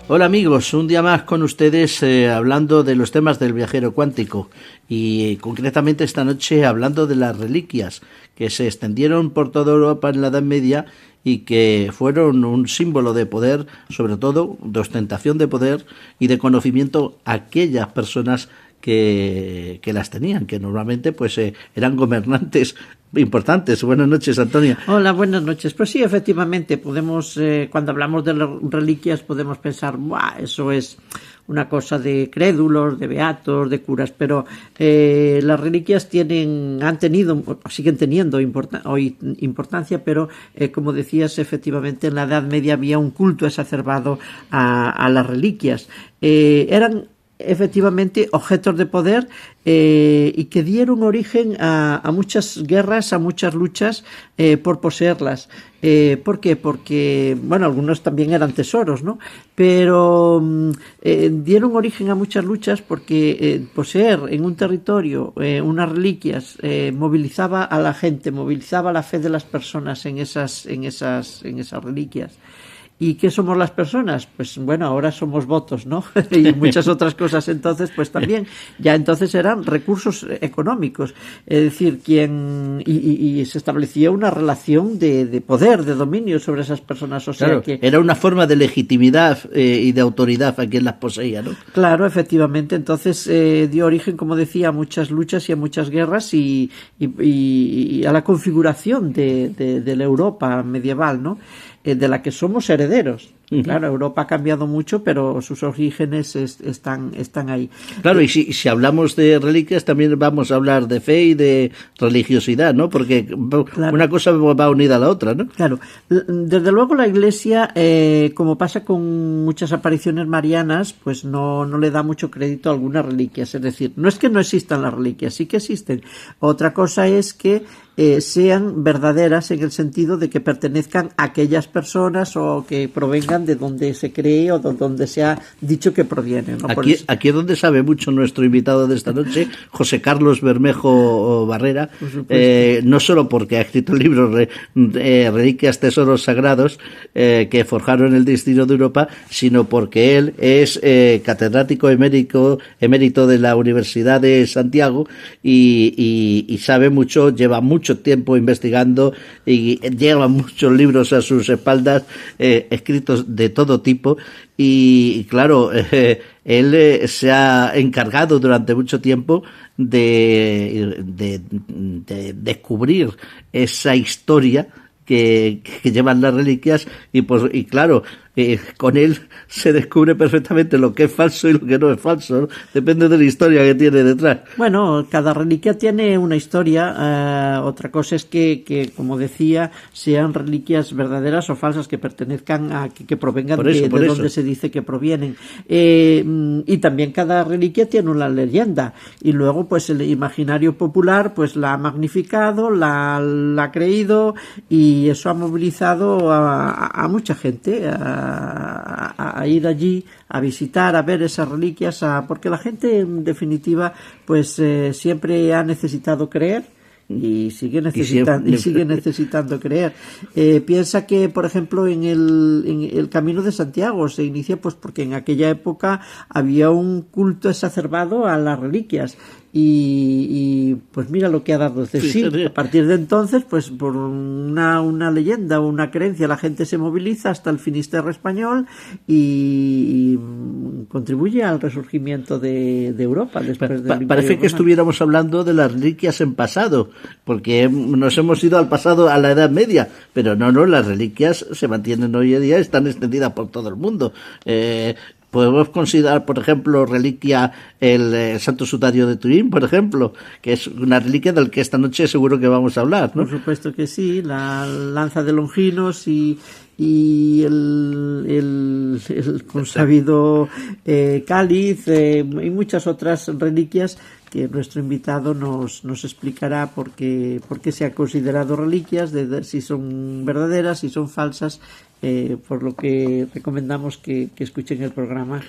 Hola amigos, un día más con ustedes hablando de los temas del viajero cuántico y concretamente esta noche hablando de las reliquias que se extendieron por toda Europa en la Edad Media y que fueron un símbolo de poder, sobre todo de ostentación de poder y de conocimiento a aquellas personas que las tenían, que normalmente pues eran gobernantes importantes. Buenas noches, Antonia. Hola, buenas noches. Pues sí, efectivamente, podemos, cuando hablamos de las reliquias, podemos pensar, ¡buah! Eso es una cosa de crédulos, de beatos, de curas, pero las reliquias han tenido, siguen teniendo importancia, pero como decías, efectivamente, en la Edad Media había un culto exacerbado a las reliquias. Eran efectivamente objetos de poder y que dieron origen a muchas guerras, a muchas luchas por poseerlas. ¿Por qué? Porque, bueno, algunos también eran tesoros, ¿no? Pero dieron origen a muchas luchas porque poseer en un territorio unas reliquias movilizaba a la gente, movilizaba la fe de las personas en esas reliquias. ¿Y qué somos las personas? Pues bueno, ahora somos votos, ¿no? Y muchas otras cosas. Entonces, pues también, ya entonces eran recursos económicos. Es decir, y se establecía una relación de poder, de dominio sobre esas personas. O sea, claro, que era una forma de legitimidad y de autoridad a quien las poseía, ¿no? Claro, efectivamente. Entonces dio origen, como decía, a muchas luchas y a muchas guerras y a la configuración de la Europa medieval, ¿no? De la que somos herederos. Uh-huh. Claro, Europa ha cambiado mucho, pero sus orígenes están ahí. Claro, y si hablamos de reliquias, también vamos a hablar de fe y de religiosidad, ¿no? Porque claro, una cosa va unida a la otra, ¿no? Claro. Desde luego la Iglesia, como pasa con muchas apariciones marianas, pues no le da mucho crédito a algunas reliquias. Es decir, no es que no existan las reliquias, sí que existen. Otra cosa es que sean verdaderas en el sentido de que pertenezcan a aquellas personas o que provengan de donde se cree o de donde se ha dicho que provienen, ¿no? Aquí es donde sabe mucho nuestro invitado de esta noche, José Carlos Bermejo Barrera, no solo porque ha escrito el libro Reliquias, Tesoros Sagrados que forjaron el destino de Europa, sino porque él es catedrático emérito de la Universidad de Santiago y sabe mucho, lleva mucho tiempo investigando y lleva muchos libros a sus espaldas escritos de todo tipo y claro, él se ha encargado durante mucho tiempo de descubrir esa historia que llevan las reliquias y claro, con él se descubre perfectamente lo que es falso y lo que no es falso, ¿no? Depende de la historia que tiene detrás. Bueno, cada reliquia tiene una historia. Otra cosa es que, como decía, sean reliquias verdaderas o falsas, que pertenezcan que provengan de donde se dice que provienen. Y también cada reliquia tiene una leyenda. Y luego, pues, el imaginario popular pues la ha magnificado, la ha creído, y eso ha movilizado a mucha gente a ir allí, a visitar, a ver esas reliquias, porque la gente, en definitiva, pues siempre ha necesitado creer y sigue necesitando creer. Piensa que, por ejemplo, en el Camino de Santiago se inicia pues porque en aquella época había un culto exacerbado a las reliquias. Y pues mira lo que ha dado de sí. A partir de entonces, pues por una leyenda o una creencia, la gente se moviliza hasta el Finisterre español y contribuye al resurgimiento de Europa después del Parece que estuviéramos hablando de las reliquias en pasado, porque nos hemos ido al pasado, a la Edad Media, pero no, las reliquias se mantienen hoy en día, están extendidas por todo el mundo. Podemos considerar, por ejemplo, reliquia el Santo Sudario de Turín, por ejemplo, que es una reliquia del que esta noche seguro que vamos a hablar, ¿no? Por supuesto que sí, la lanza de Longinos y el consabido cáliz y muchas otras reliquias que nuestro invitado nos explicará por qué se han considerado reliquias, si son verdaderas, si son falsas, por lo que recomendamos que escuchen el programa,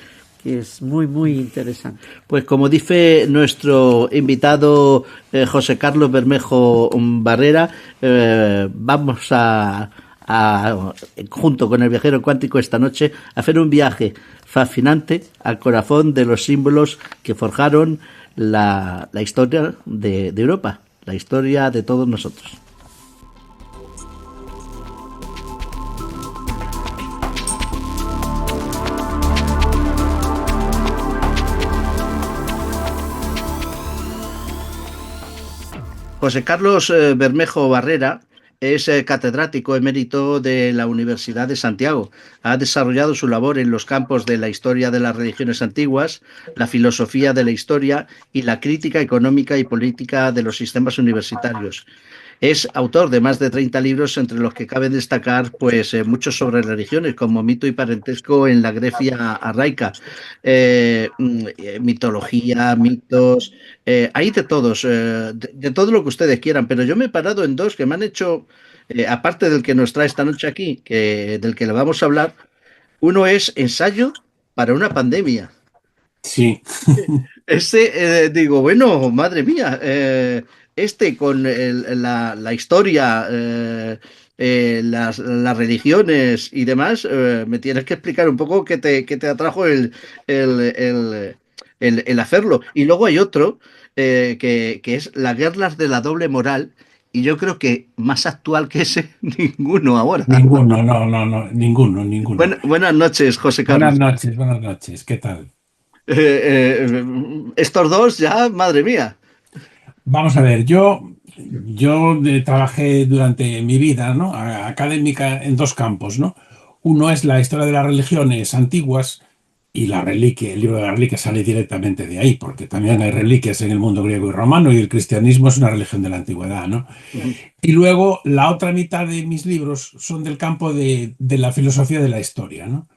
que es muy, muy interesante. Pues como dice nuestro invitado José Carlos Bermejo Barrera, vamos a junto con el viajero cuántico esta noche, a hacer un viaje fascinante al corazón de los símbolos que forjaron la historia de Europa, la historia de todos nosotros. José Carlos Bermejo Barrera es catedrático emérito de la Universidad de Santiago. Ha desarrollado su labor en los campos de la historia de las religiones antiguas, la filosofía de la historia y la crítica económica y política de los sistemas universitarios. Es autor de más de 30 libros, entre los que cabe destacar muchos sobre religiones, como Mito y Parentesco en la Grecia arraica, mitología, mitos, hay de todos, de todo lo que ustedes quieran, pero yo me he parado en dos que me han hecho, aparte del que nos trae esta noche aquí, del que le vamos a hablar. Uno es Ensayo para una pandemia. Sí. Digo, bueno, madre mía, con la historia, las religiones y demás, me tienes que explicar un poco qué te atrajo el, el, el hacerlo. Y luego hay otro que es Las guerras de la doble moral, y yo creo que más actual que ese, ninguno ahora. Ninguno, no, ninguno. Buenas noches, José Carlos. Buenas noches, ¿qué tal? Estos dos ya, madre mía. Vamos a ver, yo trabajé durante mi vida, ¿no?, académica en dos campos, ¿no? Uno es la historia de las religiones antiguas y la reliquia, el libro de las reliquias sale directamente de ahí, porque también hay reliquias en el mundo griego y romano y el cristianismo es una religión de la antigüedad, ¿no? Uh-huh. Y luego la otra mitad de mis libros son del campo de la filosofía de la historia, ¿no?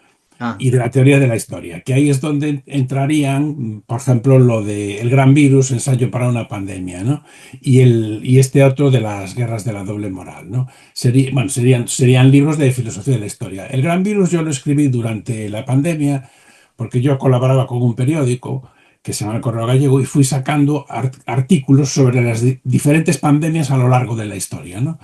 Y de la teoría de la historia, que ahí es donde entrarían, por ejemplo, lo de El Gran Virus, ensayo para una pandemia, ¿no? Y este otro de las guerras de la doble moral, ¿no? Serían libros de filosofía de la historia. El Gran Virus yo lo escribí durante la pandemia, porque yo colaboraba con un periódico que se llama El Correo Gallego y fui sacando artículos sobre las diferentes pandemias a lo largo de la historia, ¿no?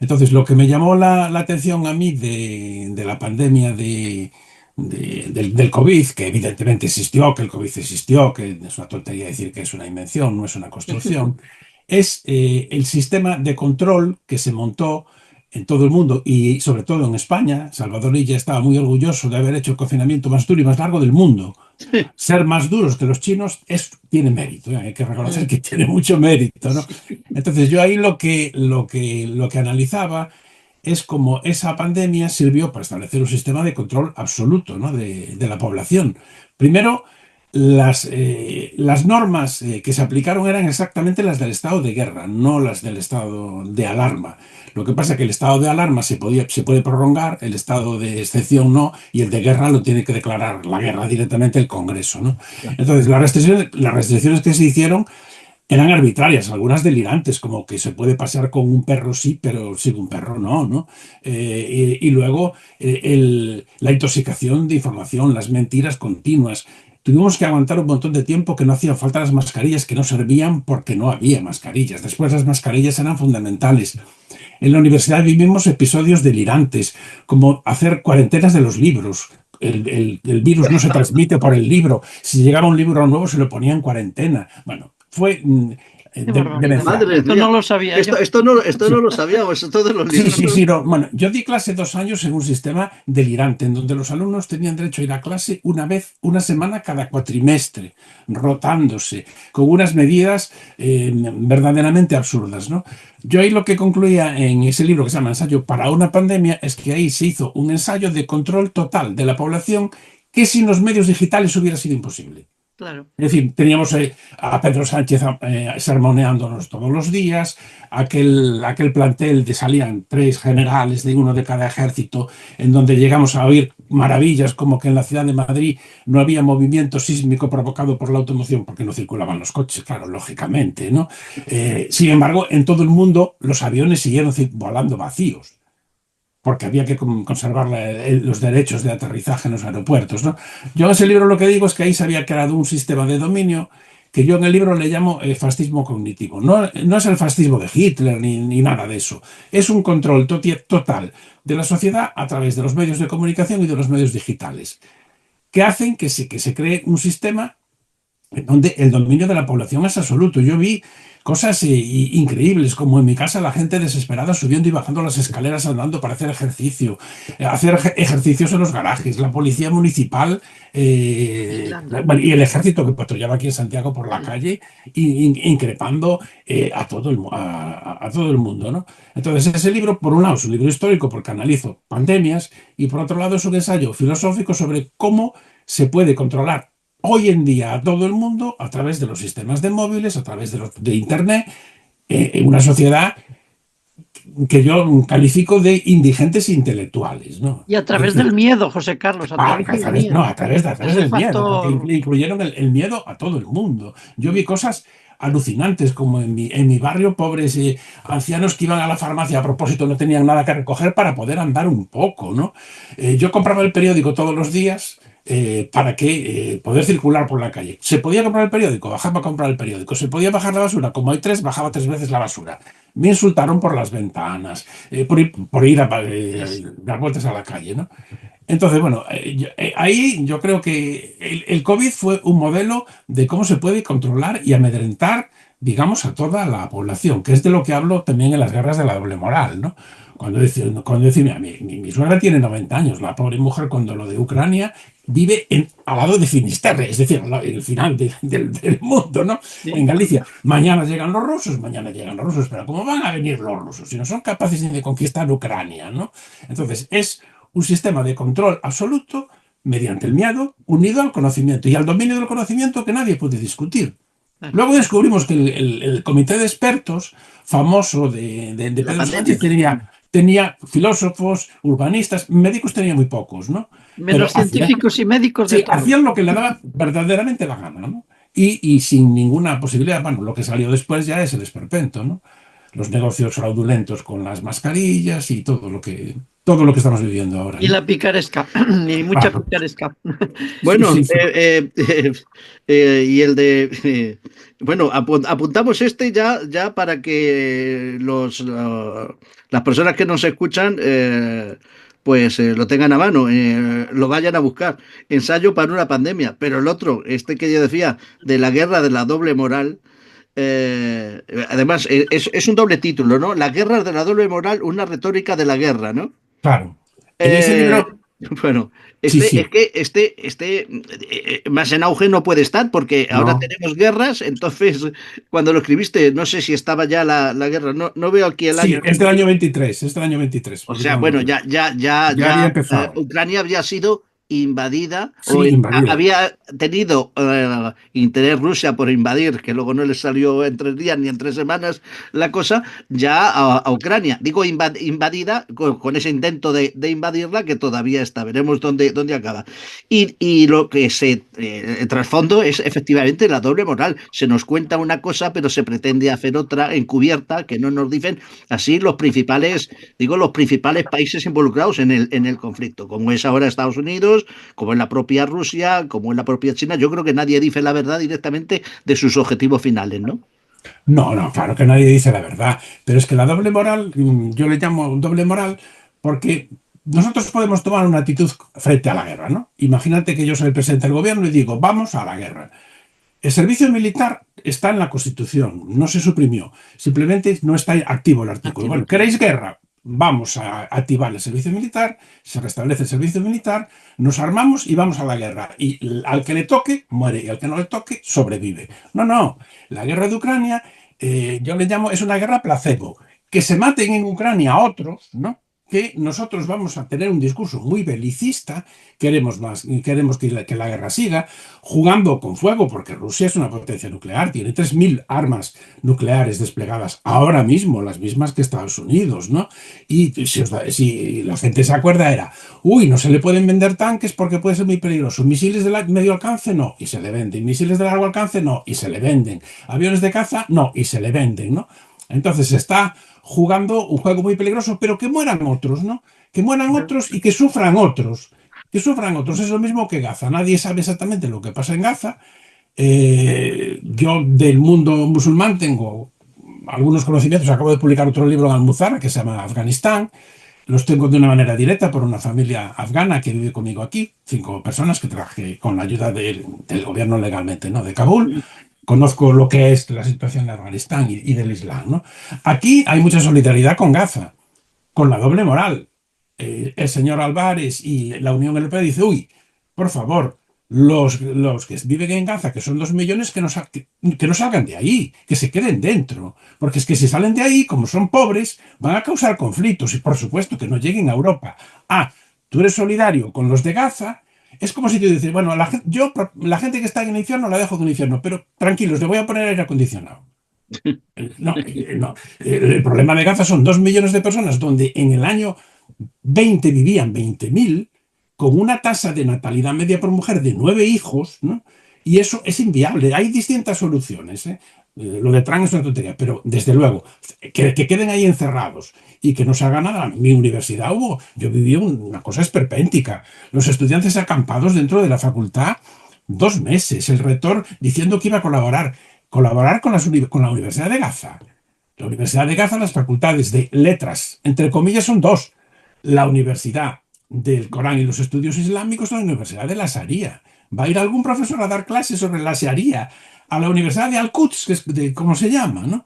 Entonces, lo que me llamó la atención a mí de la pandemia del COVID, que evidentemente existió, que el COVID existió, que es una tontería decir que es una invención, no es una construcción, es el sistema de control que se montó en todo el mundo y sobre todo en España. Salvador Illa estaba muy orgulloso de haber hecho el confinamiento más duro y más largo del mundo. Sí. Ser más duros que los chinos tiene mérito, ¿eh? Hay que reconocer que tiene mucho mérito, ¿no? Entonces yo ahí lo que analizaba es como esa pandemia sirvió para establecer un sistema de control absoluto, ¿no?, de la población. Primero, las normas que se aplicaron eran exactamente las del estado de guerra, no las del estado de alarma. Lo que pasa es que el estado de alarma se puede prolongar, el estado de excepción no, y el de guerra lo tiene que declarar la guerra directamente el Congreso, ¿no? Entonces, las restricciones que se hicieron eran arbitrarias, algunas delirantes, como que se puede pasear con un perro sí, pero sin un perro no, ¿no? Y luego la intoxicación de información, las mentiras continuas. Tuvimos que aguantar un montón de tiempo que no hacían falta las mascarillas, que no servían porque no había mascarillas. Después las mascarillas eran fundamentales. En la universidad vivimos episodios delirantes, como hacer cuarentenas de los libros. El virus no se transmite por el libro. Si llegaba un libro nuevo se lo ponía en cuarentena. Bueno, fue Madre esto mía. no lo sabía yo. Esto no lo sabíamos, esto de los libros. Sí. No. Bueno, yo di clase 2 años en un sistema delirante, en donde los alumnos tenían derecho a ir a clase una semana cada cuatrimestre, rotándose, con unas medidas verdaderamente absurdas, ¿no? Yo ahí lo que concluía en ese libro que se llama Ensayo para una pandemia es que ahí se hizo un ensayo de control total de la población que sin los medios digitales hubiera sido imposible. Claro. Es decir, teníamos a Pedro Sánchez sermoneándonos todos los días, aquel plantel de salían 3 generales de uno de cada ejército, en donde llegamos a oír maravillas como que en la ciudad de Madrid no había movimiento sísmico provocado por la automoción porque no circulaban los coches, claro, lógicamente, ¿no? Sin embargo, en todo el mundo los aviones siguieron volando vacíos, porque había que conservar los derechos de aterrizaje en los aeropuertos, ¿no? Yo en ese libro lo que digo es que ahí se había creado un sistema de dominio que yo en el libro le llamo fascismo cognitivo. No, no es el fascismo de Hitler ni nada de eso. Es un control total de la sociedad a través de los medios de comunicación y de los medios digitales, que hacen que se cree un sistema donde el dominio de la población es absoluto. Yo vi cosas increíbles, como en mi casa la gente desesperada subiendo y bajando las escaleras andando para hacer ejercicio, hacer ejercicios en los garajes, la policía municipal y el ejército que patrullaba aquí en Santiago por la calle increpando a todo el mundo, ¿no? Entonces ese libro, por un lado, es un libro histórico porque analizo pandemias y por otro lado es un ensayo filosófico sobre cómo se puede controlar hoy en día a todo el mundo a través de los sistemas de móviles, a través de Internet, en una sociedad que yo califico de indigentes intelectuales, ¿no? Y a través del miedo, José Carlos. A través del miedo, porque incluyeron el miedo a todo el mundo. Yo vi cosas alucinantes, como en mi barrio, pobres ancianos que iban a la farmacia a propósito, no tenían nada que recoger para poder andar un poco, ¿no? Yo compraba el periódico todos los días para poder circular por la calle. Se podía comprar el periódico, bajaba a comprar el periódico. Se podía bajar la basura, como hay tres, bajaba 3 veces la basura. Me insultaron por las ventanas, por ir a dar vueltas a la calle, ¿no? Entonces, bueno, ahí yo creo que el COVID fue un modelo de cómo se puede controlar y amedrentar, digamos, a toda la población, que es de lo que hablo también en las guerras de la doble moral, ¿no? Cuando decía, mi suegra tiene 90 años, la pobre mujer, cuando lo de Ucrania, vive al lado de Finisterre, es decir, en el final del mundo, ¿no? Sí. En Galicia. Mañana llegan los rusos, pero ¿cómo van a venir los rusos si no son capaces ni de conquistar Ucrania, ¿no? Entonces, es un sistema de control absoluto mediante el miedo, unido al conocimiento y al dominio del conocimiento que nadie puede discutir. Luego descubrimos que el comité de expertos famoso de Pedro Sánchez tenía filósofos, urbanistas, médicos tenía muy pocos, ¿no? Menos científicos y médicos de todo. Hacían lo que le daba verdaderamente la gana, ¿no? Y sin ninguna posibilidad, bueno, lo que salió después ya es el esperpento, ¿no? Los negocios fraudulentos con las mascarillas y todo lo que estamos viviendo ahora, ¿no? Y la picaresca, y mucha picaresca. Bueno, sí. Y el de... bueno, apuntamos ya para que las personas que nos escuchan pues lo tengan a mano, lo vayan a buscar. Ensayo para una pandemia. Pero el otro, que yo decía, de la guerra de la doble moral, además es un doble título, ¿no? La guerra de la doble moral, una retórica de la guerra, ¿no? Claro. En ese libro... Bueno, Sí. es que más en auge no puede estar porque ahora tenemos guerras. Entonces, cuando lo escribiste, no sé si estaba ya la guerra, no veo aquí el año. Sí, es del año 23, es del año 23. O sea, bueno, ya había empezado. Ucrania había sido invadida, Sí, o invadida. había tenido interés Rusia por invadir, que luego no le salió en 3 días ni en 3 semanas la cosa, ya a Ucrania. Digo invadida con ese intento de invadirla, que todavía está. Veremos dónde acaba. Y lo que el trasfondo es efectivamente la doble moral. Se nos cuenta una cosa, pero se pretende hacer otra encubierta, que no nos dicen así los principales países involucrados en el conflicto, como es ahora Estados Unidos, como en la propia Rusia, como en la propia China. Yo creo que nadie dice la verdad directamente de sus objetivos finales, ¿no? No, claro que nadie dice la verdad, pero es que la doble moral, yo le llamo doble moral porque nosotros podemos tomar una actitud frente a la guerra, ¿no? Imagínate que yo soy el presidente del gobierno y digo, vamos a la guerra. El servicio militar está en la Constitución, no se suprimió, simplemente no está activo el artículo. Bueno, ¿queréis guerra? Vamos a activar el servicio militar, se restablece el servicio militar, nos armamos y vamos a la guerra. Y al que le toque, muere, y al que no le toque, sobrevive. No, la guerra de Ucrania, yo le llamo, es una guerra placebo. Que se maten en Ucrania a otros, ¿no? Que nosotros vamos a tener un discurso muy belicista, queremos que la guerra siga, jugando con fuego, porque Rusia es una potencia nuclear, tiene 3.000 armas nucleares desplegadas ahora mismo, las mismas que Estados Unidos, ¿no? Y si la gente se acuerda no se le pueden vender tanques porque puede ser muy peligroso, misiles de medio alcance no, y se le venden, misiles de largo alcance no, y se le venden, aviones de caza no, y se le venden, ¿no? Entonces se está jugando un juego muy peligroso, pero que mueran otros, ¿no? Que mueran otros y que sufran otros. Que sufran otros. Es lo mismo que Gaza. Nadie sabe exactamente lo que pasa en Gaza. Yo del mundo musulmán tengo algunos conocimientos. Acabo de publicar otro libro en Almuzara que se llama Afganistán. Los tengo de una manera directa por una familia afgana que vive conmigo aquí, 5 personas que trabajé con la ayuda del gobierno legalmente, ¿no? De Kabul. Conozco lo que es la situación de Afganistán y del Islam, ¿no? Aquí hay mucha solidaridad con Gaza, con la doble moral. El señor Álvarez y la Unión Europea dice, uy, por favor, los que viven en Gaza, que son 2 millones, que no salgan de ahí, que se queden dentro. Porque es que si salen de ahí, como son pobres, van a causar conflictos y por supuesto que no lleguen a Europa. Ah, tú eres solidario con los de Gaza. Es como si tú dices, bueno, la gente que está en el infierno la dejo en el infierno, pero tranquilos, le voy a poner aire acondicionado. No, no. El problema de Gaza son 2 millones de personas donde en el año 20 vivían 20.000 con una tasa de natalidad media por mujer de 9 hijos, ¿no? Y eso es inviable. Hay distintas soluciones, ¿eh? Lo de Trump es una tontería, pero desde luego, que queden ahí encerrados y que no se haga nada. En mi universidad yo viví una cosa esperpéntica. Los estudiantes acampados dentro de la facultad 2 meses, el rector diciendo que iba a colaborar con la Universidad de Gaza. La Universidad de Gaza, las facultades de letras, entre comillas, son 2. La Universidad del Corán y los Estudios Islámicos, la Universidad de la Sharia. ¿Va a ir algún profesor a dar clases sobre la Sharia a la Universidad de Al-Quds, que es cómo se llama, ¿no?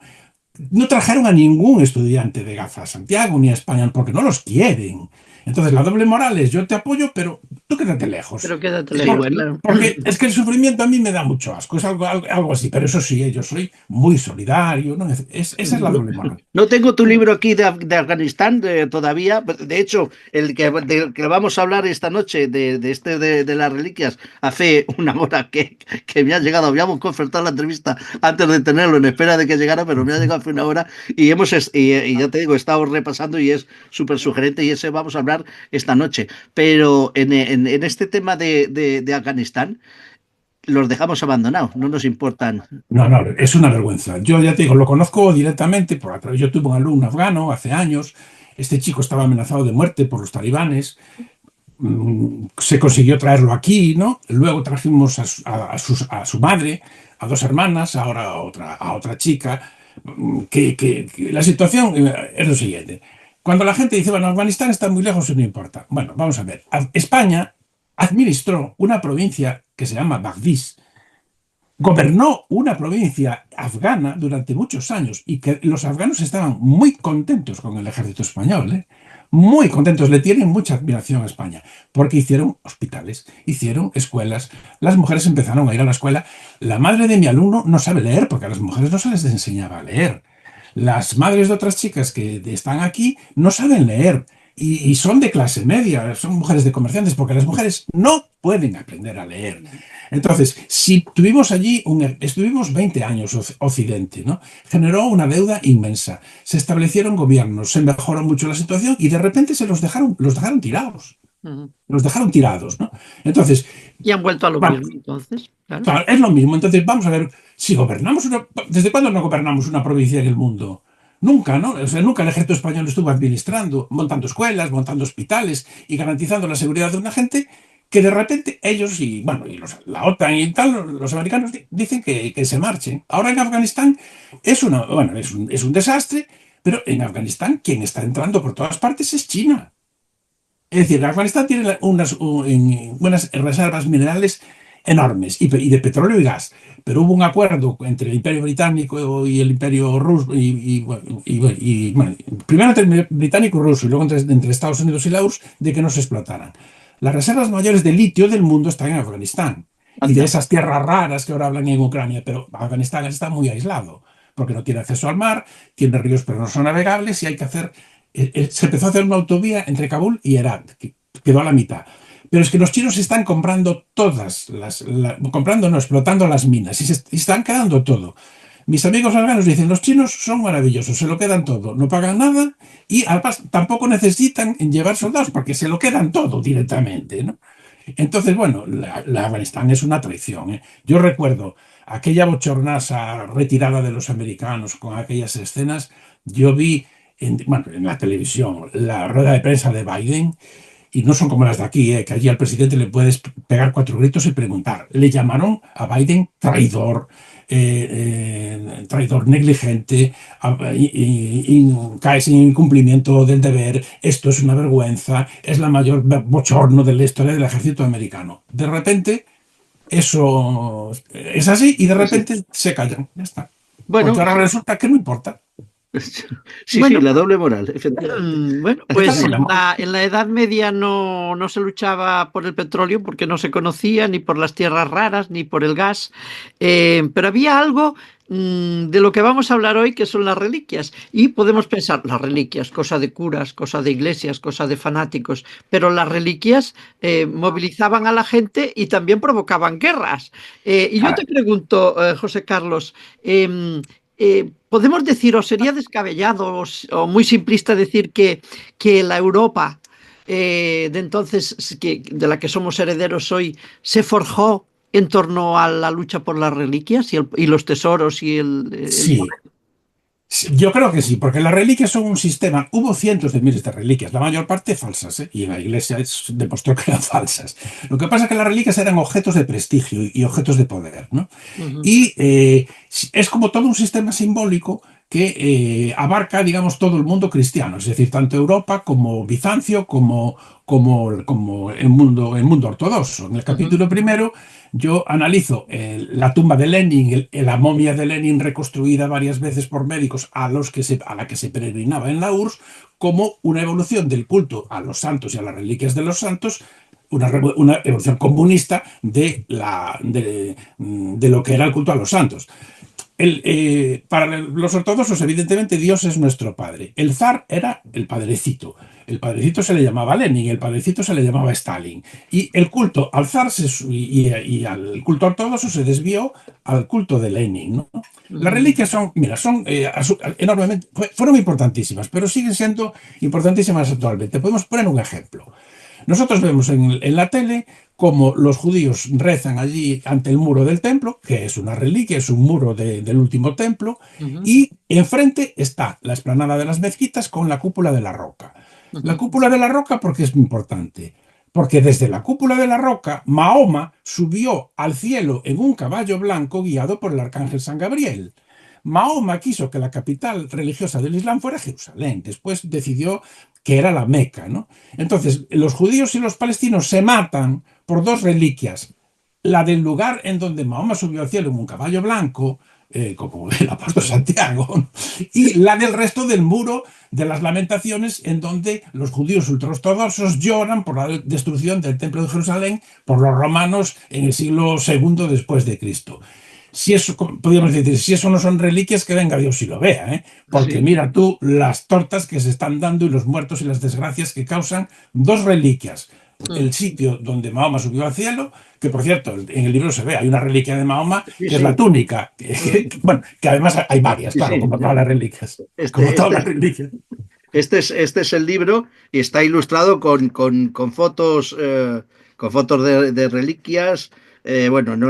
No trajeron a ningún estudiante de Gaza a Santiago ni a España porque no los quieren. Entonces, la doble moral es yo te apoyo, pero tú quédate lejos. Pero quédate Sí, lejos, bueno. claro. Porque es que el sufrimiento a mí me da mucho asco, es algo así, pero eso sí, yo soy muy solidario, ¿no? Esa es la doble moral. No tengo tu libro aquí de Afganistán todavía. De hecho, del que vamos a hablar esta noche, de las reliquias, hace una hora que me ha llegado. Habíamos concertado la entrevista antes de tenerlo en espera de que llegara, pero me ha llegado hace una hora y ya te digo, he estado repasando y es súper sugerente y ese vamos a hablar esta noche. Pero en este tema de Afganistán, los dejamos abandonados, no nos importan. No, no, es una vergüenza. Yo ya te digo, lo conozco directamente, yo tuve un alumno afgano hace años, este chico estaba amenazado de muerte por los talibanes, se consiguió traerlo aquí, ¿no? Luego trajimos a su madre, a 2 hermanas, ahora a otra chica, que la situación es lo siguiente. Cuando la gente dice, bueno, Afganistán está muy lejos y no importa. Bueno, vamos a ver. España administró una provincia que se llama Bagdís, gobernó una provincia afgana durante muchos años y que los afganos estaban muy contentos con el ejército español, ¿eh? Muy contentos, le tienen mucha admiración a España, porque hicieron hospitales, hicieron escuelas, las mujeres empezaron a ir a la escuela. La madre de mi alumno no sabe leer, porque a las mujeres no se les enseñaba a leer. Las madres de otras chicas que están aquí no saben leer y son de clase media, son mujeres de comerciantes, porque las mujeres no pueden aprender a leer. Entonces, si estuvimos 20 años Occidente, ¿no? Generó una deuda inmensa, se establecieron gobiernos, se mejoró mucho la situación y de repente los dejaron tirados. Los dejaron tirados, ¿no? Entonces, Y han vuelto a lo bueno, mismo, entonces. Claro. claro, es lo mismo. Entonces, vamos a ver, si gobernamos ¿desde cuándo no gobernamos una provincia en el mundo? Nunca, ¿no? O sea, nunca el ejército español estuvo administrando, montando escuelas, montando hospitales y garantizando la seguridad de una gente que de repente ellos la OTAN y tal, los americanos dicen que se marchen. Ahora en Afganistán es un desastre, pero en Afganistán quien está entrando por todas partes es China. Es decir, Afganistán tiene buenas reservas minerales enormes y de petróleo y gas, pero hubo un acuerdo entre el Imperio Británico y el Imperio Ruso, primero entre el británico y ruso y luego entre Estados Unidos y la URSS, de que no se explotaran. Las reservas mayores de litio del mundo están en Afganistán y de esas tierras raras que ahora hablan en Ucrania, pero Afganistán está muy aislado porque no tiene acceso al mar, tiene ríos pero no son navegables y hay que hacer. Se empezó a hacer una autovía entre Kabul y Herat, que quedó a la mitad. Pero es que los chinos están comprando explotando las minas y están quedando todo. Mis amigos afganos dicen, los chinos son maravillosos, se lo quedan todo, no pagan nada y además tampoco necesitan llevar soldados porque se lo quedan todo directamente, ¿no? Entonces, bueno, la Afganistán es una traición, ¿eh? Yo recuerdo aquella bochornosa retirada de los americanos con aquellas escenas. Yo vi en la televisión la rueda de prensa de Biden y no son como las de aquí, que allí al presidente le puedes pegar 4 gritos y preguntar. Le llamaron a Biden traidor, traidor negligente, cae sin incumplimiento del deber, esto es una vergüenza, es la mayor bochorno de la historia del ejército americano. De repente, eso es así y de repente se callan, ya está. Porque Bueno, ahora resulta que no importa. sí, sí, Bueno, la doble moral, efectivamente. Bueno, pues en la Edad Media no se luchaba por el petróleo porque no se conocía, ni por las tierras raras, ni por el gas. Pero había algo de lo que vamos a hablar hoy, que son las reliquias. Y podemos pensar, las reliquias, cosa de curas, cosa de iglesias, cosa de fanáticos, pero las reliquias movilizaban a la gente y también provocaban guerras. Y yo te pregunto, José Carlos, ¿podemos decir, o sería descabellado o muy simplista decir que la Europa de entonces, de la que somos herederos hoy, se forjó en torno a la lucha por las reliquias y los tesoros y el Sí, sí, yo creo que sí, porque las reliquias son un sistema. Hubo cientos de miles de reliquias, la mayor parte falsas, ¿eh? Y la Iglesia demostró que eran falsas. Lo que pasa es que las reliquias eran objetos de prestigio y objetos de poder, ¿no? Ujú. Y es como todo un sistema simbólico que abarca, digamos, todo el mundo cristiano, es decir, tanto Europa como Bizancio, como el mundo ortodoxo. En el Ujú. capítulo primero yo analizo la tumba de Lenin, la momia de Lenin reconstruida varias veces por médicos a la que se peregrinaba en la URSS, como una evolución del culto a los santos y a las reliquias de los santos, una evolución comunista de lo que era el culto a los santos. Para los ortodoxos, evidentemente, Dios es nuestro padre. El zar era el padrecito. El padrecito se le llamaba Lenin, el padrecito se le llamaba Stalin. Y el culto al zar y al culto ortodoxo se desvió al culto de Lenin, ¿no? Las Ujú. reliquias son, mira, son enormemente, fueron importantísimas, pero siguen siendo importantísimas actualmente. Podemos poner un ejemplo. Nosotros vemos en la tele cómo los judíos rezan allí ante el muro del templo, que es una reliquia, es un muro del último templo, Ujú. y enfrente está la explanada de las mezquitas con la cúpula de la roca. La Ujú. cúpula de la roca, ¿por qué es importante? Porque desde la cúpula de la roca, Mahoma subió al cielo en un caballo blanco guiado por el arcángel San Gabriel. Mahoma quiso que la capital religiosa del Islam fuera Jerusalén. Después decidió que era la Meca, ¿no? Entonces, los judíos y los palestinos se matan por 2 reliquias. La del lugar en donde Mahoma subió al cielo en un caballo blanco, como el apóstol Santiago, ¿no? Y la del resto del muro de las lamentaciones, en donde los judíos ultraortodoxos lloran por la destrucción del templo de Jerusalén por los romanos en el siglo II después de Cristo. Si eso, podríamos decir, si eso no son reliquias, que venga Dios y lo vea, ¿eh? Porque Sí. mira tú las tortas que se están dando y los muertos y las desgracias que causan 2 reliquias. Mm. El sitio donde Mahoma subió al cielo, que por cierto, en el libro se ve, hay una reliquia de Mahoma, Sí, que es la sí. túnica, Mm. bueno, que además hay varias, Sí, claro, sí. como todas las reliquias, como Este, todas las este, reliquias. este es el libro y está ilustrado con fotos de reliquias, bueno, no,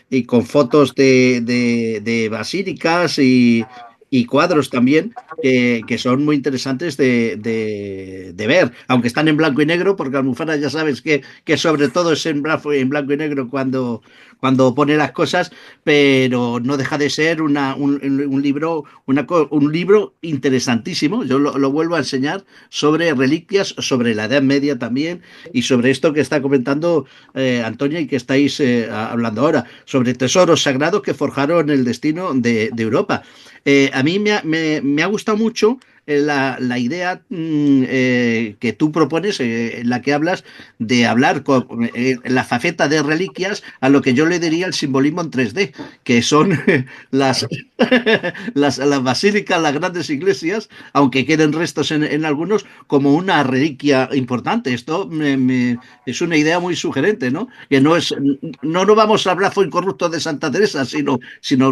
y con fotos de basílicas y cuadros también que son muy interesantes de ver, aunque están en blanco y negro, porque Almufara ya sabes que sobre todo es en blanco y negro cuando pone las cosas, pero no deja de ser un libro, un libro interesantísimo. Yo lo vuelvo a enseñar sobre reliquias, sobre la Edad Media también y sobre esto que está comentando Antonio y que estáis hablando ahora, sobre tesoros sagrados que forjaron el destino de Europa. A mí me ha gustado mucho la idea que tú propones, en la que hablas de hablar con la faceta de reliquias a lo que yo le diría el simbolismo en 3D, que son las, Claro. las basílicas, las grandes iglesias, aunque queden restos en algunos, como una reliquia importante. Esto es una idea muy sugerente, ¿no? Que no nos vamos al brazo incorrupto de Santa Teresa, sino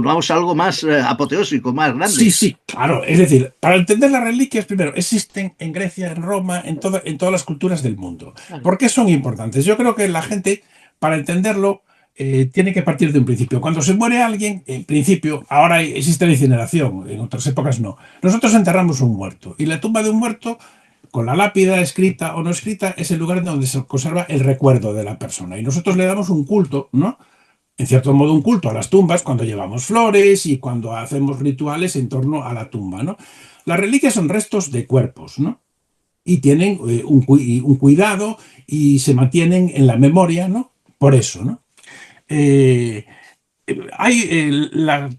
vamos a algo más apoteósico, más Sí, grande. sí, claro. Es decir, para entender las reliquias, primero, existen en Grecia, en Roma, en todas las culturas del mundo. Claro. ¿Por qué son importantes? Yo creo que la gente, para entenderlo, tiene que partir de un principio. Cuando se muere alguien, en principio, ahora existe la incineración, en otras épocas no. Nosotros enterramos un muerto y la tumba de un muerto con la lápida escrita o no escrita, es el lugar donde se conserva el recuerdo de la persona. Y nosotros le damos un culto, ¿no? En cierto modo, un culto a las tumbas cuando llevamos flores y cuando hacemos rituales en torno a la tumba, ¿no? Las reliquias son restos de cuerpos, ¿no? Y tienen un cuidado y se mantienen en la memoria, ¿no? Por eso, ¿no? Eh,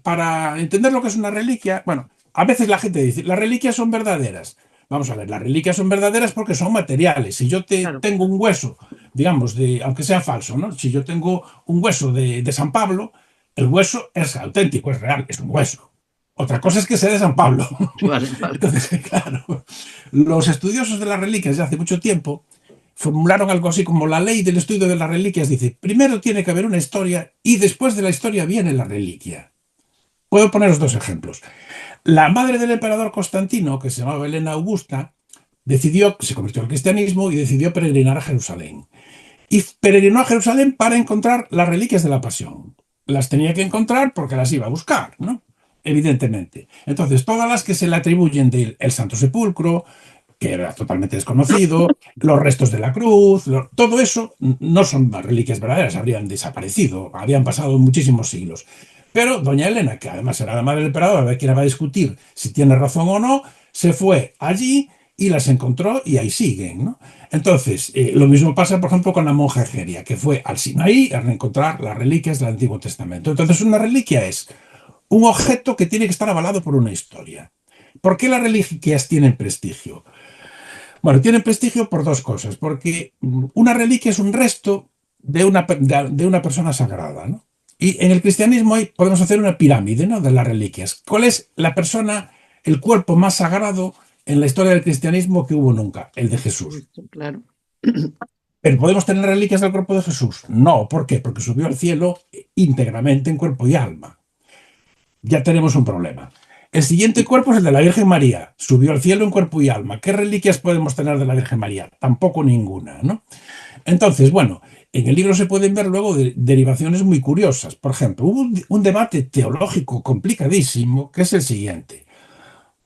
para entender lo que es una reliquia, bueno, a veces la gente dice, las reliquias son verdaderas. Vamos a ver, las reliquias son verdaderas porque son materiales. Si yo Claro. tengo un hueso, digamos, aunque sea falso, ¿no? Si yo tengo un hueso de San Pablo, el hueso es auténtico, es real, es un hueso. Otra cosa es que sea de San Pablo. Vale, vale. Entonces, claro, los estudiosos de las reliquias de hace mucho tiempo formularon algo así como la ley del estudio de las reliquias. Dice, primero tiene que haber una historia y después de la historia viene la reliquia. Puedo poneros dos ejemplos. La madre del emperador Constantino, que se llamaba Helena Augusta, se convirtió al cristianismo y decidió peregrinar a Jerusalén. Y peregrinó a Jerusalén para encontrar las reliquias de la pasión. Las tenía que encontrar porque las iba a buscar, ¿no? Evidentemente. Entonces, todas las que se le atribuyen del Santo Sepulcro, que era totalmente desconocido, los restos de la cruz, todo eso no son reliquias verdaderas, habrían desaparecido, habían pasado muchísimos siglos. Pero doña Elena, que además era la madre del emperador, a ver quién va a discutir si tiene razón o no, se fue allí y las encontró y ahí siguen, ¿no? Entonces, lo mismo pasa, por ejemplo, con la monja Egeria, que fue al Sinaí a encontrar las reliquias del Antiguo Testamento. Entonces, una reliquia es un objeto que tiene que estar avalado por una historia. ¿Por qué las reliquias tienen prestigio? Bueno, tienen prestigio por dos cosas, porque una reliquia es un resto de una persona sagrada, ¿no? Y en el cristianismo podemos hacer una pirámide, ¿no?, de las reliquias. ¿Cuál es la persona, el cuerpo más sagrado en la historia del cristianismo que hubo nunca? El de Jesús. Claro. ¿Pero podemos tener reliquias del cuerpo de Jesús? No, ¿por qué? Porque subió al cielo íntegramente en cuerpo y alma. Ya tenemos un problema. El siguiente cuerpo es el de la Virgen María. Subió al cielo en cuerpo y alma. ¿Qué reliquias podemos tener de la Virgen María? Tampoco ninguna, ¿no? Entonces, bueno, en el libro se pueden ver luego derivaciones muy curiosas. Por ejemplo, hubo un debate teológico complicadísimo que es el siguiente.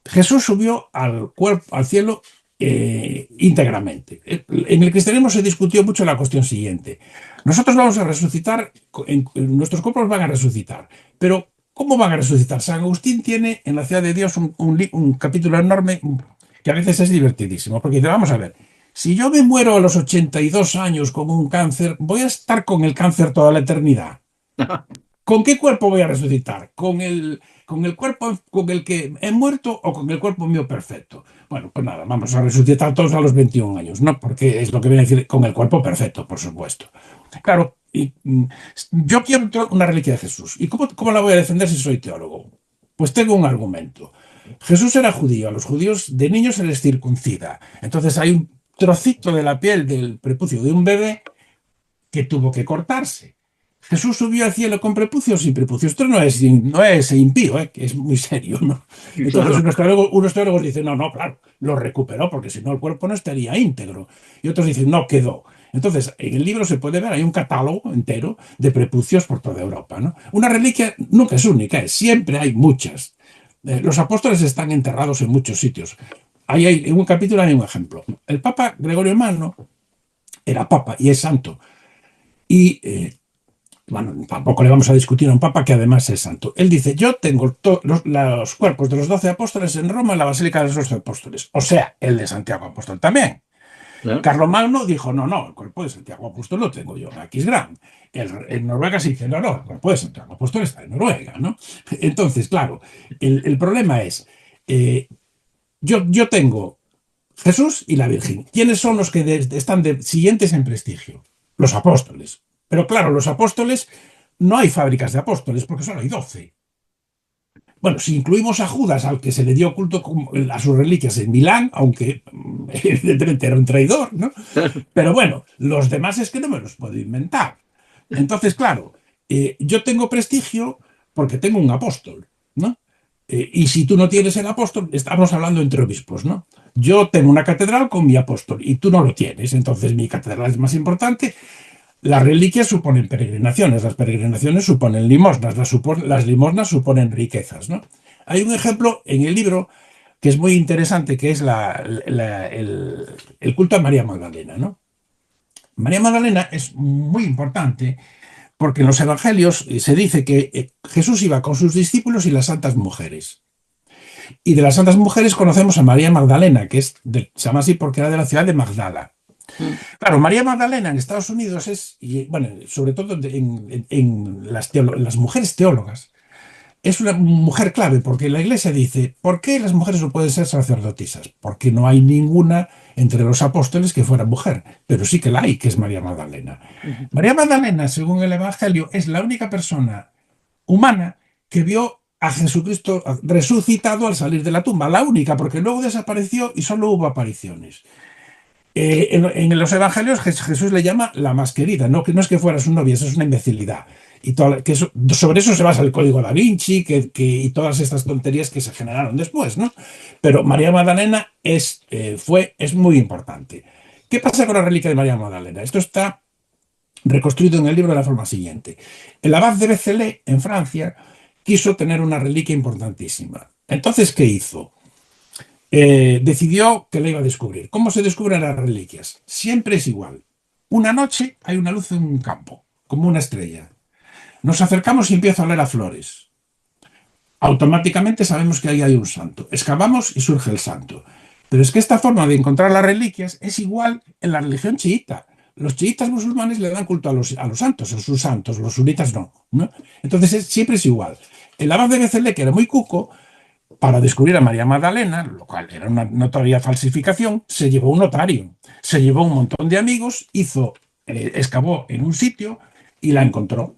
Jesús subió al cielo íntegramente. En el cristianismo se discutió mucho la cuestión siguiente. Nosotros vamos a resucitar, nuestros cuerpos van a resucitar, pero ¿cómo van a resucitar? San Agustín tiene en la Ciudad de Dios un capítulo enorme que a veces es divertidísimo, porque dice, vamos a ver, si yo me muero a los 82 años con un cáncer, voy a estar con el cáncer toda la eternidad. ¿Con qué cuerpo voy a resucitar? ¿Con el cuerpo con el que he muerto o con el cuerpo mío perfecto? Bueno, pues nada, vamos a resucitar todos a los 21 años, ¿no? Porque es lo que viene a decir con el cuerpo perfecto, por supuesto. Claro, yo quiero una reliquia de Jesús. ¿Y cómo la voy a defender si soy teólogo? Pues tengo un argumento. Jesús era judío, a los judíos de niños se les circuncida. Entonces hay un trocito de la piel del prepucio de un bebé que tuvo que cortarse. Jesús subió al cielo con prepucios y sin prepucios. Esto no es impío, que es muy serio, ¿no? Entonces unos teólogos dicen, no, claro, lo recuperó porque si no el cuerpo no estaría íntegro. Y otros dicen, no, quedó. Entonces, en el libro se puede ver, hay un catálogo entero de prepucios por toda Europa, ¿no? Una reliquia nunca es única, siempre hay muchas. Los apóstoles están enterrados en muchos sitios. En un capítulo hay un ejemplo. El Papa Gregorio Magno era papa y es santo. Y bueno, tampoco le vamos a discutir a un papa que además es santo. Él dice, yo tengo los cuerpos de los 12 apóstoles en Roma, en la Basílica de los 12 Apóstoles. O sea, el de Santiago Apóstol también. Claro. Carlomagno dijo, no, el cuerpo de Santiago Apóstol lo tengo yo en Aquisgrán. En Noruega se dice, no, el cuerpo de Santiago Apóstol está en Noruega, ¿no? Entonces, claro, el problema es, yo tengo Jesús y la Virgen. ¿Quiénes son los que están siguientes en prestigio? Los apóstoles. Pero claro, los apóstoles, no hay fábricas de apóstoles porque solo hay 12. Bueno, si incluimos a Judas, al que se le dio culto a sus reliquias en Milán, aunque evidentemente era un traidor, ¿no? Pero bueno, los demás es que no me los puedo inventar. Entonces, claro, yo tengo prestigio porque tengo un apóstol, ¿no? Y si tú no tienes el apóstol, estamos hablando entre obispos, ¿no? Yo tengo una catedral con mi apóstol y tú no lo tienes, entonces mi catedral es más importante. Las reliquias suponen peregrinaciones, las peregrinaciones suponen limosnas, las limosnas suponen riquezas, ¿no? Hay un ejemplo en el libro, que es muy interesante, que es el culto a María Magdalena, ¿no? María Magdalena es muy importante porque en los evangelios se dice que Jesús iba con sus discípulos y las santas mujeres. Y de las santas mujeres conocemos a María Magdalena, que se llama así porque era de la ciudad de Magdala. Claro, María Magdalena en Estados Unidos y bueno, sobre todo en las mujeres teólogas, es una mujer clave porque la Iglesia dice, ¿por qué las mujeres no pueden ser sacerdotisas? Porque no hay ninguna entre los apóstoles que fuera mujer, pero sí que la hay, que es María Magdalena. María Magdalena, según el Evangelio, es la única persona humana que vio a Jesucristo resucitado al salir de la tumba, la única, porque luego desapareció y solo hubo apariciones. En los evangelios Jesús le llama la más querida, no, que no es que fuera su novia, eso es una imbecilidad. Y sobre eso se basa el Código Da Vinci y todas estas tonterías que se generaron después, ¿no? Pero María Magdalena es muy importante. ¿Qué pasa con la reliquia de María Magdalena? Esto está reconstruido en el libro de la forma siguiente. El abad de Béziers, en Francia, quiso tener una reliquia importantísima. Entonces, ¿qué hizo? Decidió que la iba a descubrir. ¿Cómo se descubren las reliquias? Siempre es igual. Una noche hay una luz en un campo, como una estrella. Nos acercamos y empieza a oler a flores. Automáticamente sabemos que ahí hay un santo. Excavamos y surge el santo. Pero es que esta forma de encontrar las reliquias es igual en la religión chiita. Los chiitas musulmanes le dan culto a los santos, a sus santos, los sunitas no, ¿no? Entonces siempre es igual. El abad de Béziers, que era muy cuco, para descubrir a María Magdalena, lo cual era una notoria falsificación, se llevó un notario, se llevó un montón de amigos, excavó en un sitio y la encontró.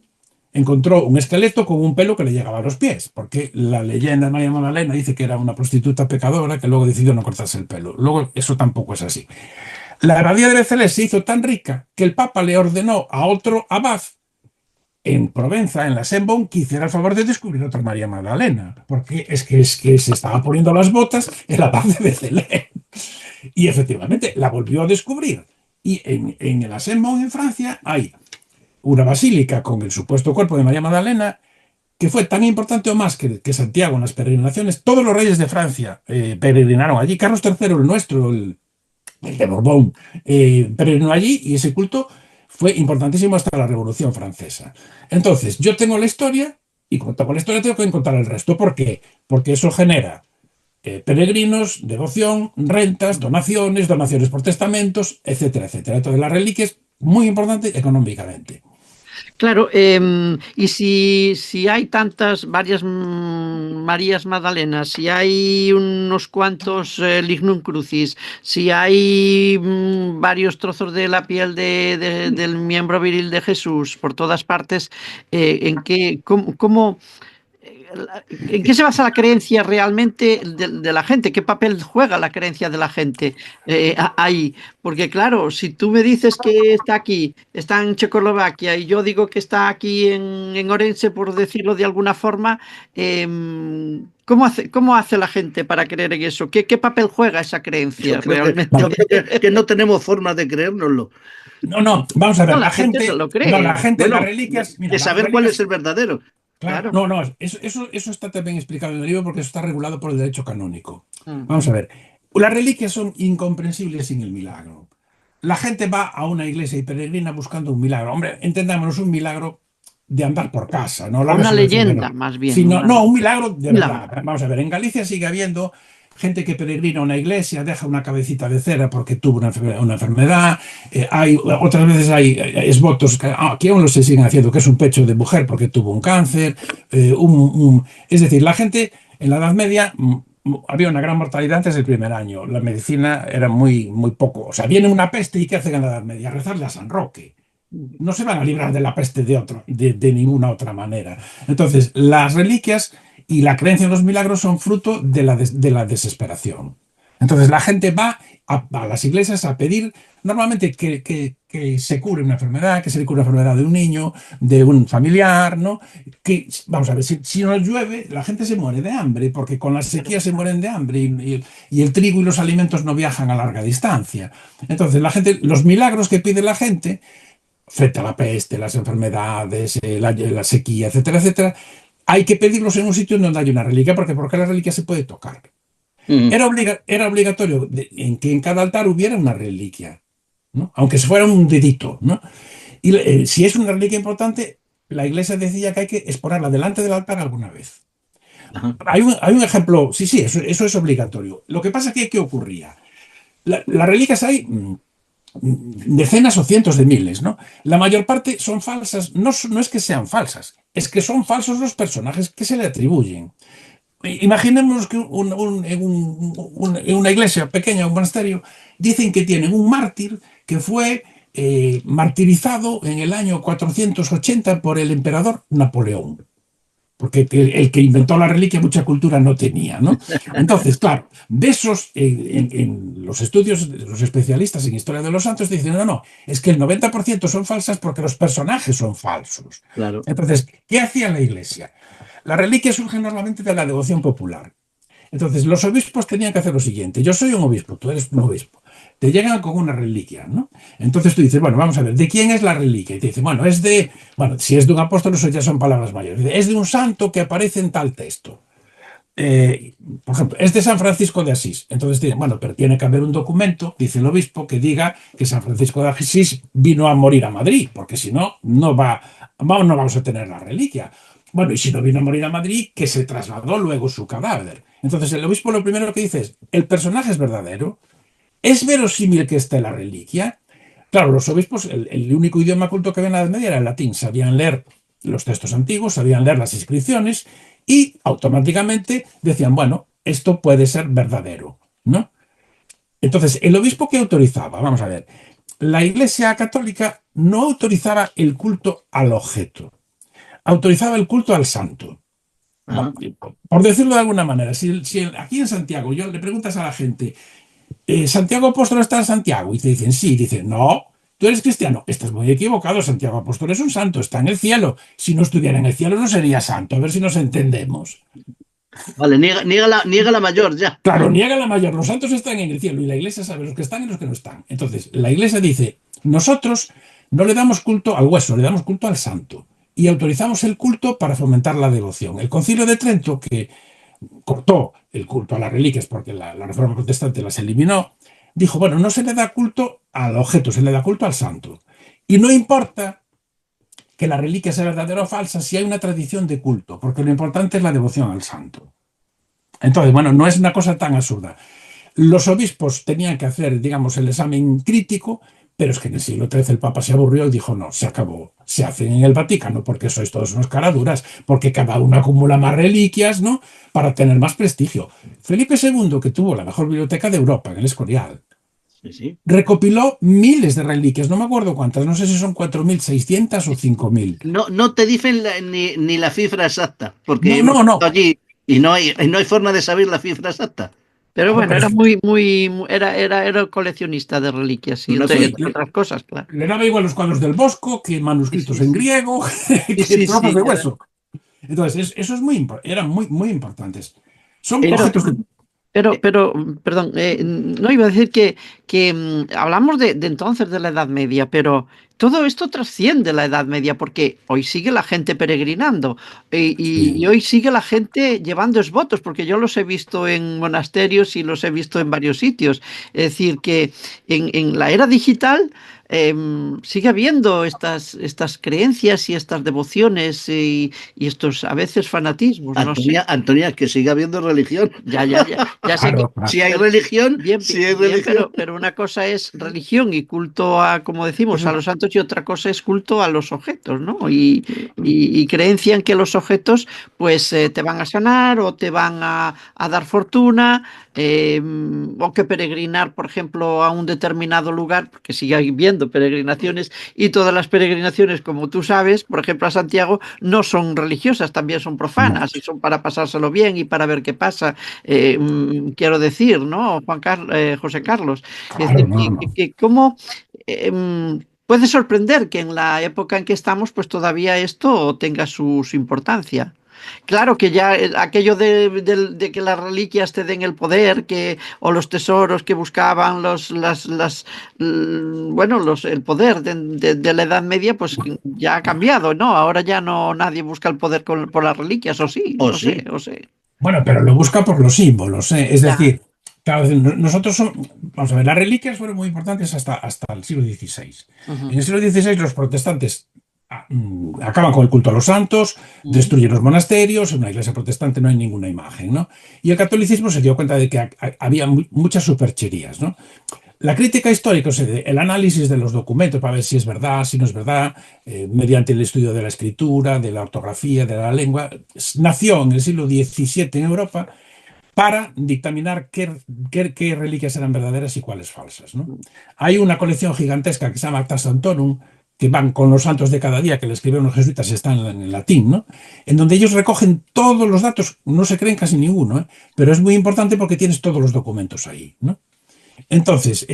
Encontró un esqueleto con un pelo que le llegaba a los pies, porque la leyenda de María Magdalena dice que era una prostituta pecadora que luego decidió no cortarse el pelo. Luego eso tampoco es así. La abadía de Béziers se hizo tan rica que el Papa le ordenó a otro abad en Provenza, en la Sainte-Bonne, que hiciera el favor de descubrir otra María Magdalena, porque es que se estaba poniendo las botas el abad de Béziers. Y efectivamente la volvió a descubrir. Y en la Sainte-Bonne, en Francia, hay una basílica con el supuesto cuerpo de María Magdalena, que fue tan importante o más que Santiago en las peregrinaciones. Todos los reyes de Francia peregrinaron allí. Carlos III, el nuestro, el de Borbón, peregrinó allí, y ese culto fue importantísimo hasta la Revolución Francesa. Entonces, yo tengo la historia, y como tengo la historia tengo que contar el resto. ¿Por qué? Porque eso genera peregrinos, devoción, rentas, donaciones por testamentos, etcétera, etcétera. Entonces, la reliquia es muy importante económicamente. Claro, y si hay varias Marías Magdalenas, si hay unos cuantos lignum crucis, si hay varios trozos de la piel del miembro viril de Jesús por todas partes, ¿en qué se basa la creencia realmente de la gente? ¿Qué papel juega la creencia de la gente ahí? Porque claro, si tú me dices que está aquí, está en Checoslovaquia, y yo digo que está aquí en Orense, por decirlo de alguna forma, ¿cómo hace la gente para creer en eso? ¿Qué papel juega esa creencia realmente? Yo creo que no tenemos forma de creérnoslo. No, vamos a ver, No, la gente se lo cree. No, la gente, Bueno, las reliquias... Mira, de saber cuál es el verdadero. Claro. No, eso está también explicado en el libro porque eso está regulado por el derecho canónico. Vamos a ver, las reliquias son incomprensibles sin el milagro. La gente va a una iglesia y peregrina buscando un milagro. Hombre, entendámonos, un milagro de andar por casa, ¿no? Una leyenda, más bien. No, un milagro de verdad. Vamos a ver, en Galicia sigue habiendo gente que peregrina a una iglesia, deja una cabecita de cera porque tuvo una enfermedad. Otras veces hay esvotos que aún lo se siguen haciendo, que es un pecho de mujer porque tuvo un cáncer. Es decir, la gente en la Edad Media había una gran mortalidad antes del primer año. La medicina era muy, muy poco. O sea, viene una peste y ¿qué hacen en la Edad Media? Rezarle a San Roque. No se van a librar de la peste de ninguna otra manera. Entonces, las reliquias y la creencia en los milagros son fruto de la desesperación. Entonces la gente va a las iglesias a pedir normalmente que se cure una enfermedad, que se le cure una enfermedad de un niño, de un familiar, ¿no? Vamos a ver, si no llueve, la gente se muere de hambre, porque con la sequía se mueren de hambre y el trigo y los alimentos no viajan a larga distancia. Entonces los milagros que pide la gente, frente a la peste, las enfermedades, la sequía, etcétera, etcétera, hay que pedirlos en un sitio donde hay una reliquia, porque la reliquia se puede tocar. Mm. Era obligatorio en que en cada altar hubiera una reliquia, ¿no? Aunque se fuera un dedito, ¿no? Y si es una reliquia importante, la iglesia decía que hay que exponerla delante del altar alguna vez. Ajá. Hay un ejemplo, sí, sí, eso es obligatorio. Lo que pasa es que, ¿qué ocurría? Las reliquias hay decenas o cientos de miles, ¿no? La mayor parte son falsas, no es que sean falsas, es que son falsos los personajes que se le atribuyen. Imaginemos que en una iglesia pequeña, un monasterio, dicen que tienen un mártir que fue martirizado en el año 480 por el emperador Napoleón. Porque el que inventó la reliquia mucha cultura no tenía, ¿no? Entonces, claro, de esos, en los estudios, los especialistas en historia de los santos dicen, no, no, es que el 90% son falsas porque los personajes son falsos. Claro. Entonces, ¿qué hacía la iglesia? La reliquia surge normalmente de la devoción popular. Entonces, los obispos tenían que hacer lo siguiente. Yo soy un obispo, tú eres un obispo. Te llegan con una reliquia, ¿no? Entonces tú dices, bueno, vamos a ver, ¿de quién es la reliquia? Y te dice, bueno, si es de un apóstol, eso ya son palabras mayores. Es de un santo que aparece en tal texto. Por ejemplo, es de San Francisco de Asís. Entonces dicen, bueno, pero tiene que haber un documento, dice el obispo, que diga que San Francisco de Asís vino a morir a Madrid, porque si no, no vamos a tener la reliquia. Bueno, y si no vino a morir a Madrid, que se trasladó luego su cadáver. Entonces el obispo lo primero que dice es, el personaje es verdadero, es verosímil que esté la reliquia. Claro, los obispos, el único idioma culto que había en la Edad Media era el latín, sabían leer los textos antiguos, sabían leer las inscripciones y automáticamente decían, bueno, esto puede ser verdadero, ¿no? Entonces, el obispo que autorizaba, vamos a ver, la Iglesia Católica no autorizaba el culto al objeto, autorizaba el culto al santo. Ajá. Por decirlo de alguna manera, si aquí en Santiago yo le preguntas a la gente, ¿Santiago Apóstol está en Santiago? Y te dicen, sí, y dicen, no, tú eres cristiano. Estás muy equivocado, Santiago Apóstol es un santo, está en el cielo. Si no estuviera en el cielo no sería santo, a ver si nos entendemos. Vale, niega la mayor ya. Claro, niega la mayor, los santos están en el cielo y la iglesia sabe los que están y los que no están. Entonces, la iglesia dice, nosotros no le damos culto al hueso, le damos culto al santo. Y autorizamos el culto para fomentar la devoción. El Concilio de Trento, que cortó el culto a las reliquias porque la Reforma Protestante las eliminó, dijo, bueno, no se le da culto al objeto, se le da culto al santo. Y no importa que la reliquia sea verdadera o falsa si hay una tradición de culto, porque lo importante es la devoción al santo. Entonces, bueno, no es una cosa tan absurda. Los obispos tenían que hacer, digamos, el examen crítico, pero es que en el siglo XIII el Papa se aburrió y dijo, no, se acabó. Se hacen en el Vaticano porque sois todos unos caraduras, porque cada uno acumula más reliquias, ¿no? Para tener más prestigio. Felipe II, que tuvo la mejor biblioteca de Europa, en el Escorial, Sí, sí. recopiló miles de reliquias, no me acuerdo cuántas, no sé si son 4.600 o 5.000. No te dicen ni la cifra exacta, porque No, hemos no, no. estado allí y no hay forma de saber la cifra exacta. Pero Bueno, bueno, pero era es que era coleccionista de reliquias, y No sí, entre otras cosas, claro. le daba igual los cuadros del Bosco que Sí, manuscritos sí, en sí. griego, Sí, que sí, trozos sí, de hueso. Entonces, eso es eran muy importantes. Son En- Pero, objetos de... perdón, no iba a decir que hablamos de entonces de la Edad Media, pero todo esto trasciende la Edad Media porque hoy sigue la gente peregrinando y Sí. hoy sigue la gente llevando esvotos, porque yo los he visto en monasterios y los he visto en varios sitios. Es decir, que en la era digital sigue habiendo estas creencias y estas devociones y estos a veces fanatismos, no sé. Antonia, que siga habiendo religión. Ya sé que, Claro, claro. Si hay pero, religión, bien, si hay bien, religión. pero una cosa es religión y culto a, como decimos, a los santos y otra cosa es culto a los objetos, ¿no? Y creencia en que los objetos, pues, te van a sanar o te van a dar fortuna, o que peregrinar, por ejemplo, a un determinado lugar, porque sigue habiendo peregrinaciones y todas las peregrinaciones, como tú sabes, por ejemplo, a Santiago, no son religiosas, también son No, profanas y son para pasárselo bien y para ver qué pasa, quiero decir, ¿no? José Carlos. Es claro, decir, no, no. que cómo puede sorprender que en la época en que estamos, pues todavía esto tenga su importancia. Claro que ya aquello de que las reliquias te den el poder, o los tesoros que buscaban el poder de la Edad Media, pues ya ha cambiado, ¿no? Ahora ya no nadie busca el poder por las reliquias, o sí, O no sí. sé, o sé. Bueno, pero lo busca por los símbolos, ¿eh? Es Ya. decir, claro, nosotros vamos a ver, las reliquias fueron muy importantes hasta el siglo XVI. Ujú, En el siglo XVI los protestantes acaban con el culto a los santos, ujú. destruyen los monasterios, en una iglesia protestante no hay ninguna imagen, ¿no? Y el catolicismo se dio cuenta de que había muchas supercherías, ¿no? La crítica histórica, o sea, el análisis de los documentos para ver si es verdad, si no es verdad, mediante el estudio de la escritura, de la ortografía, de la lengua, nació en el siglo XVII en Europa para dictaminar qué reliquias eran verdaderas y cuáles falsas, ¿no? Hay una colección gigantesca que se llama Acta Sanctorum, que van con los santos de cada día que le escribieron los jesuitas, están en latín, ¿no? En donde ellos recogen todos los datos, no se creen casi ninguno, ¿eh? Pero es muy importante porque tienes todos los documentos ahí, ¿no? Entonces,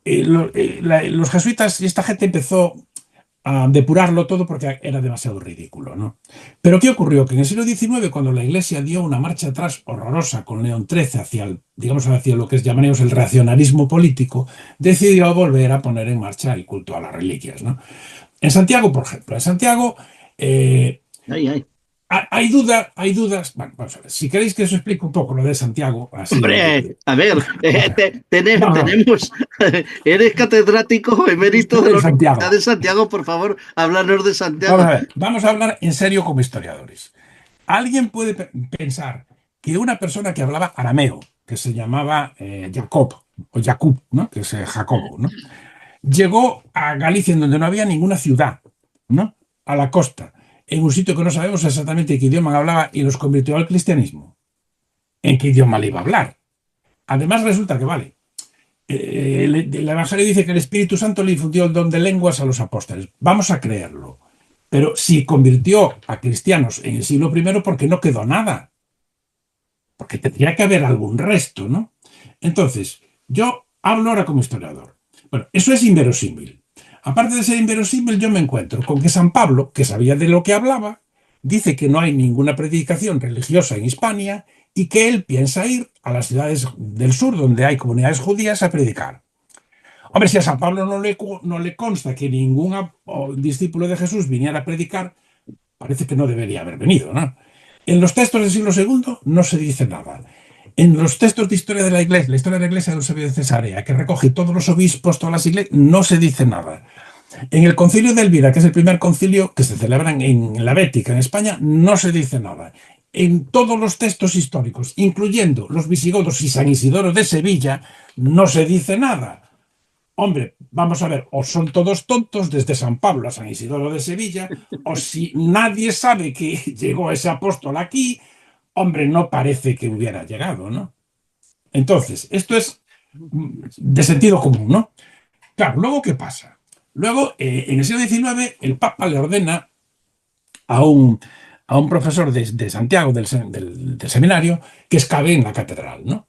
los jesuitas y esta gente empezó a depurarlo todo porque era demasiado ridículo, ¿no? Pero ¿qué ocurrió? Que en el siglo XIX, cuando la Iglesia dio una marcha atrás horrorosa con León XIII hacia digamos, hacia lo que llamaríamos el racionalismo político, decidió volver a poner en marcha el culto a las reliquias, ¿no? En Santiago, por ejemplo, en Santiago Ay, ay. hay dudas. Bueno, vamos a ver, si queréis que os explique un poco lo de Santiago, Hombre, a ver, vamos a ver, vamos a ver, tenemos, eres catedrático emérito de de la Universidad Santiago. de Santiago, por favor, háblanos de Vamos Santiago. a ver, vamos a hablar en serio como historiadores. ¿Alguien puede pensar que una persona que hablaba arameo, que se llamaba Jacob, o Jacob, ¿no? Que es Jacobo, ¿no? Llegó a Galicia en donde no había ninguna ciudad, ¿no? A la costa, en un sitio que no sabemos exactamente qué idioma hablaba y los convirtió al cristianismo? ¿En qué idioma le iba a hablar? Además resulta que, vale, el Evangelio dice que el Espíritu Santo le infundió el don de lenguas a los apóstoles. Vamos a creerlo. Pero si convirtió a cristianos en el siglo I, ¿por qué no quedó nada? Porque tendría que haber algún resto, ¿no? Entonces, yo hablo ahora como historiador. Bueno, eso es inverosímil. Aparte de ser inverosímil, yo me encuentro con que San Pablo, que sabía de lo que hablaba, dice que no hay ninguna predicación religiosa en Hispania y que él piensa ir a las ciudades del sur, donde hay comunidades judías, a predicar. Hombre, si a San Pablo no le consta que ningún discípulo de Jesús viniera a predicar, parece que no debería haber venido, ¿no? En los textos del siglo II no se dice nada. En los textos de historia de la historia de la Iglesia de Eusebio de Cesarea, que recoge todos los obispos, todas las iglesias, no se dice nada. En el concilio de Elvira, que es el primer concilio que se celebra en la Bética, en España, no se dice nada. En todos los textos históricos, incluyendo los visigodos y San Isidoro de Sevilla, no se dice nada. Hombre, vamos a ver, o son todos tontos desde San Pablo a San Isidoro de Sevilla, o si nadie sabe que llegó ese apóstol aquí, hombre, no parece que hubiera llegado, ¿no? Entonces, esto es de sentido común, ¿no? Claro, luego, ¿qué pasa? Luego, en el siglo XIX, el Papa le ordena a un profesor de Santiago, del seminario, que excave en la catedral, ¿no?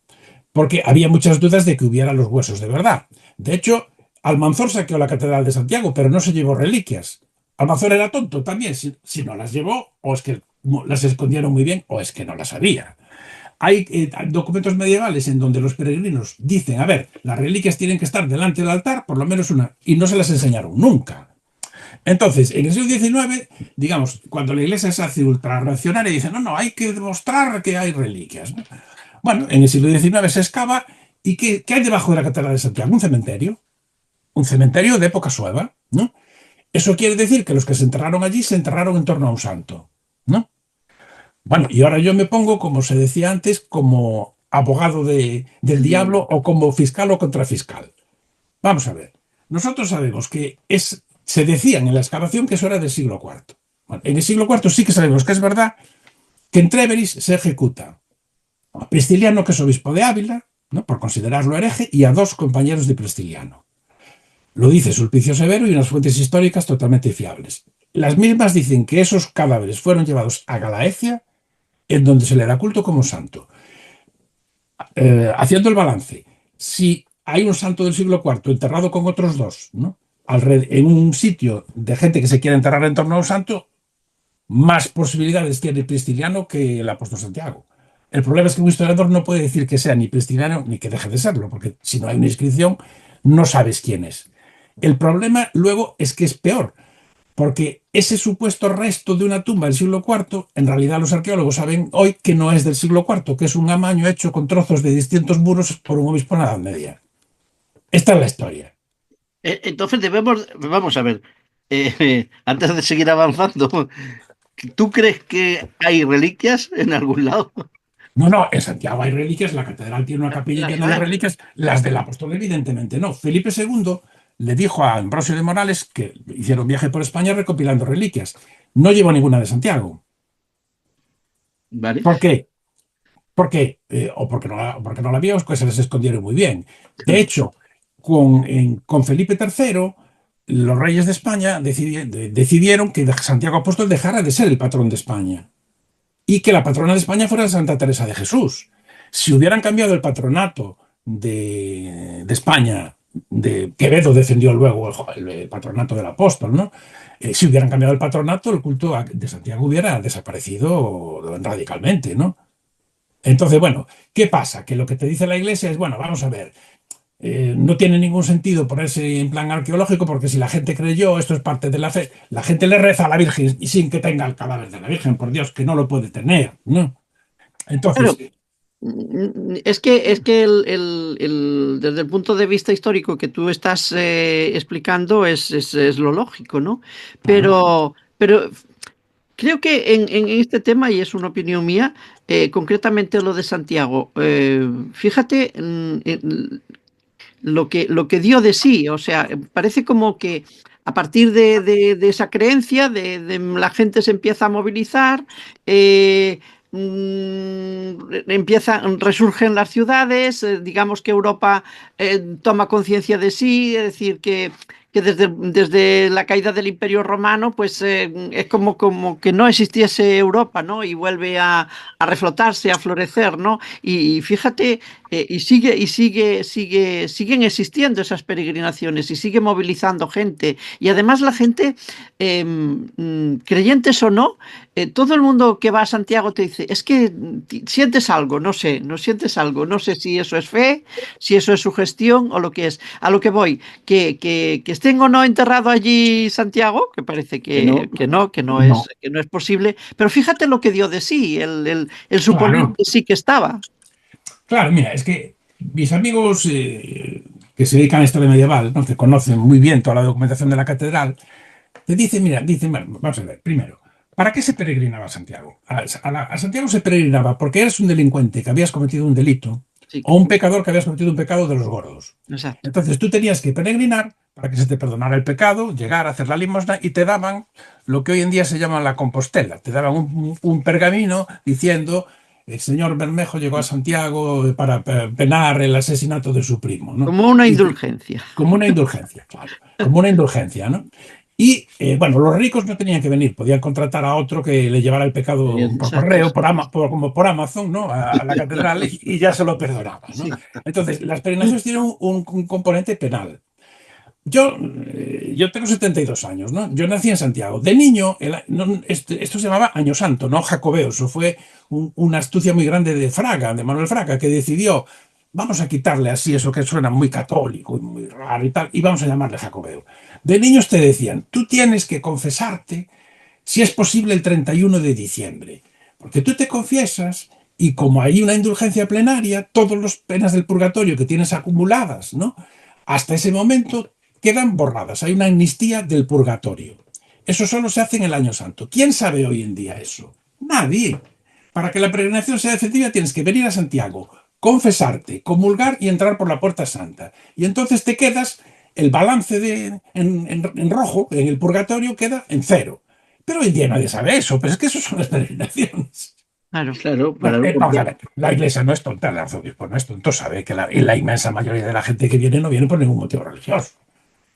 Porque había muchas dudas de que hubiera los huesos de verdad. De hecho, Almanzor saqueó la catedral de Santiago, pero no se llevó reliquias. Almanzor era tonto también, si no las llevó, o es que las escondieron muy bien, o es que no las había. Hay documentos medievales en donde los peregrinos dicen, a ver, las reliquias tienen que estar delante del altar, por lo menos una, y no se las enseñaron nunca. Entonces, en el siglo XIX, digamos, cuando la iglesia se hace ultrarracionaria, dice, no, no, hay que demostrar que hay reliquias, ¿no? Bueno, en el siglo XIX se excava y ¿qué hay debajo de la Catedral de Santiago? Un cementerio de época sueva, ¿no? Eso quiere decir que los que se enterraron allí se enterraron en torno a un santo, ¿no? Bueno, y ahora yo me pongo, como se decía antes, como abogado del diablo o como fiscal o contrafiscal. Vamos a ver. Nosotros sabemos que se decía en la excavación que eso era del siglo IV. Bueno, en el siglo IV sí que sabemos que es verdad que en Tréveris se ejecuta a Prisciliano, que es obispo de Ávila, ¿no? Por considerarlo hereje, y a dos compañeros de Prisciliano. Lo dice Sulpicio Severo y unas fuentes históricas totalmente fiables. Las mismas dicen que esos cadáveres fueron llevados a Galaecia, en donde se le da culto como santo. Haciendo el balance, si hay un santo del siglo IV enterrado con otros dos, ¿no? En un sitio de gente que se quiere enterrar en torno a un santo, más posibilidades tiene Prisciliano que el apóstol Santiago. El problema es que un historiador no puede decir que sea ni Prisciliano ni que deje de serlo, porque si no hay una inscripción, no sabes quién es. El problema luego es que es peor, porque ese supuesto resto de una tumba del siglo IV, en realidad los arqueólogos saben hoy que no es del siglo IV, que es un amaño hecho con trozos de distintos muros por un obispo en la Edad Media. Esta es la historia. Entonces vamos a ver, antes de seguir avanzando, ¿tú crees que hay reliquias en algún lado? No, no, en Santiago hay reliquias, la catedral tiene una capilla Las llena de hay. reliquias, las del apóstol evidentemente no. Felipe II le dijo a Ambrosio de Morales que hiciera un viaje por España recopilando reliquias. No llevó ninguna de Santiago. Vale. ¿Por qué? ¿Por qué? O porque no la vio, pues se les escondieron muy bien. De hecho, con Felipe III, los reyes de España decidieron que Santiago Apóstol dejara de ser el patrón de España y que la patrona de España fuera Santa Teresa de Jesús. Si hubieran cambiado el patronato de España, de Quevedo defendió luego el patronato del apóstol, ¿no? Si hubieran cambiado el patronato, el culto de Santiago hubiera desaparecido radicalmente, ¿no? Entonces, bueno, ¿qué pasa? Que lo que te dice la Iglesia es, bueno, vamos a ver, no tiene ningún sentido ponerse en plan arqueológico porque si la gente creyó, esto es parte de la fe, la gente le reza a la Virgen y sin que tenga el cadáver de la Virgen, por Dios, que no lo puede tener, ¿no? Claro, Entonces, es que desde el punto de vista histórico que tú estás explicando es lo lógico, ¿no? claro, Pero creo que en este tema, y es una opinión mía, concretamente lo de Santiago, fíjate lo que dio de sí, o sea, parece como que a partir de esa creencia, la gente se empieza a movilizar, resurgen las ciudades, digamos que Europa toma conciencia de sí, es decir, que desde la caída del Imperio Romano, pues es como que no existiese Europa, ¿no? Y vuelve a reflotarse, a florecer, ¿no? Y fíjate, siguen existiendo esas peregrinaciones y sigue movilizando gente. Y además la gente, creyentes o no, todo el mundo que va a Santiago te dice, es que sientes algo, no sé, no sientes algo, no sé si eso es fe, si eso es sugestión o lo que es. A lo que voy, que estén o no enterrado allí Santiago, que parece que no. no, que no es posible, pero fíjate lo que dio de sí, el suponer claro, que sí que estaba. claro, mira, es que mis amigos que se dedican a historia medieval, ¿no? Que conocen muy bien toda la documentación de la catedral, te dicen, mira, dicen, bueno, vamos a ver, primero, ¿para qué se peregrinaba a Santiago? A Santiago se peregrinaba porque eres un delincuente que habías cometido un delito Sí, o un pecador que habías cometido un pecado de los gordos. exacto. Entonces tú tenías que peregrinar para que se te perdonara el pecado, llegar a hacer la limosna y te daban lo que hoy en día se llama la Compostela. Te daban un pergamino diciendo el señor Bermejo llegó a Santiago para penar el asesinato de su primo, ¿no? Como una indulgencia. Como una indulgencia, claro, como una indulgencia, ¿no? Y bueno, los ricos no tenían que venir, podían contratar a otro que le llevara el pecado por Exacto, correo, sí. como por Amazon, ¿no? A la catedral y ya se lo perdonaba, ¿no? Sí. Entonces, las peregrinaciones tienen un componente penal. Yo tengo 72 años, ¿no? Yo nací en Santiago. De niño, esto se llamaba Año Santo, no Jacobeo. Eso fue una astucia muy grande de Fraga, de Manuel Fraga, que decidió, vamos a quitarle así eso que suena muy católico y muy raro y tal, y vamos a llamarle Jacobeo. De niños te decían, tú tienes que confesarte, si es posible, el 31 de diciembre, porque tú te confiesas y como hay una indulgencia plenaria, todas las penas del purgatorio que tienes acumuladas, ¿no? Hasta ese momento quedan borradas. Hay una amnistía del purgatorio. Eso solo se hace en el Año Santo. ¿Quién sabe hoy en día eso? Nadie. Para que la peregrinación sea efectiva tienes que venir a Santiago, confesarte, comulgar y entrar por la Puerta Santa. Y entonces te quedas, el balance en rojo, en el purgatorio, queda en cero. Pero hoy en día nadie sabe eso, pero es que eso son las peregrinaciones. Claro. Claro, No, para vamos a ver, la iglesia no es tonta, el arzobispo no es tonto, sabe que la inmensa mayoría de la gente que viene no viene por ningún motivo religioso.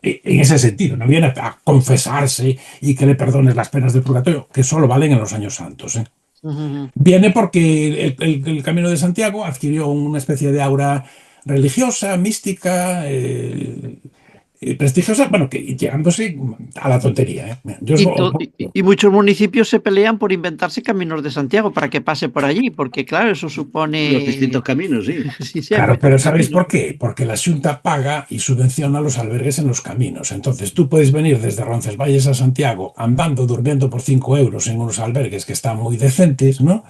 En ese sentido, no viene a confesarse y que le perdones las penas del purgatorio, que solo valen en los años santos. Ujú. Viene porque el Camino de Santiago adquirió una especie de aura religiosa, mística, prestigiosas, bueno, que llegándose a la tontería. Yo Y muchos municipios se pelean por inventarse caminos de Santiago para que pase por allí, porque claro, eso supone... Los distintos caminos, sí. Hay Claro, muchos pero ¿sabéis caminos. por qué? Porque la Xunta paga y subvenciona los albergues en los caminos. Entonces tú puedes venir desde Roncesvalles a Santiago andando, durmiendo por 5 euros en unos albergues que están muy decentes, ¿no?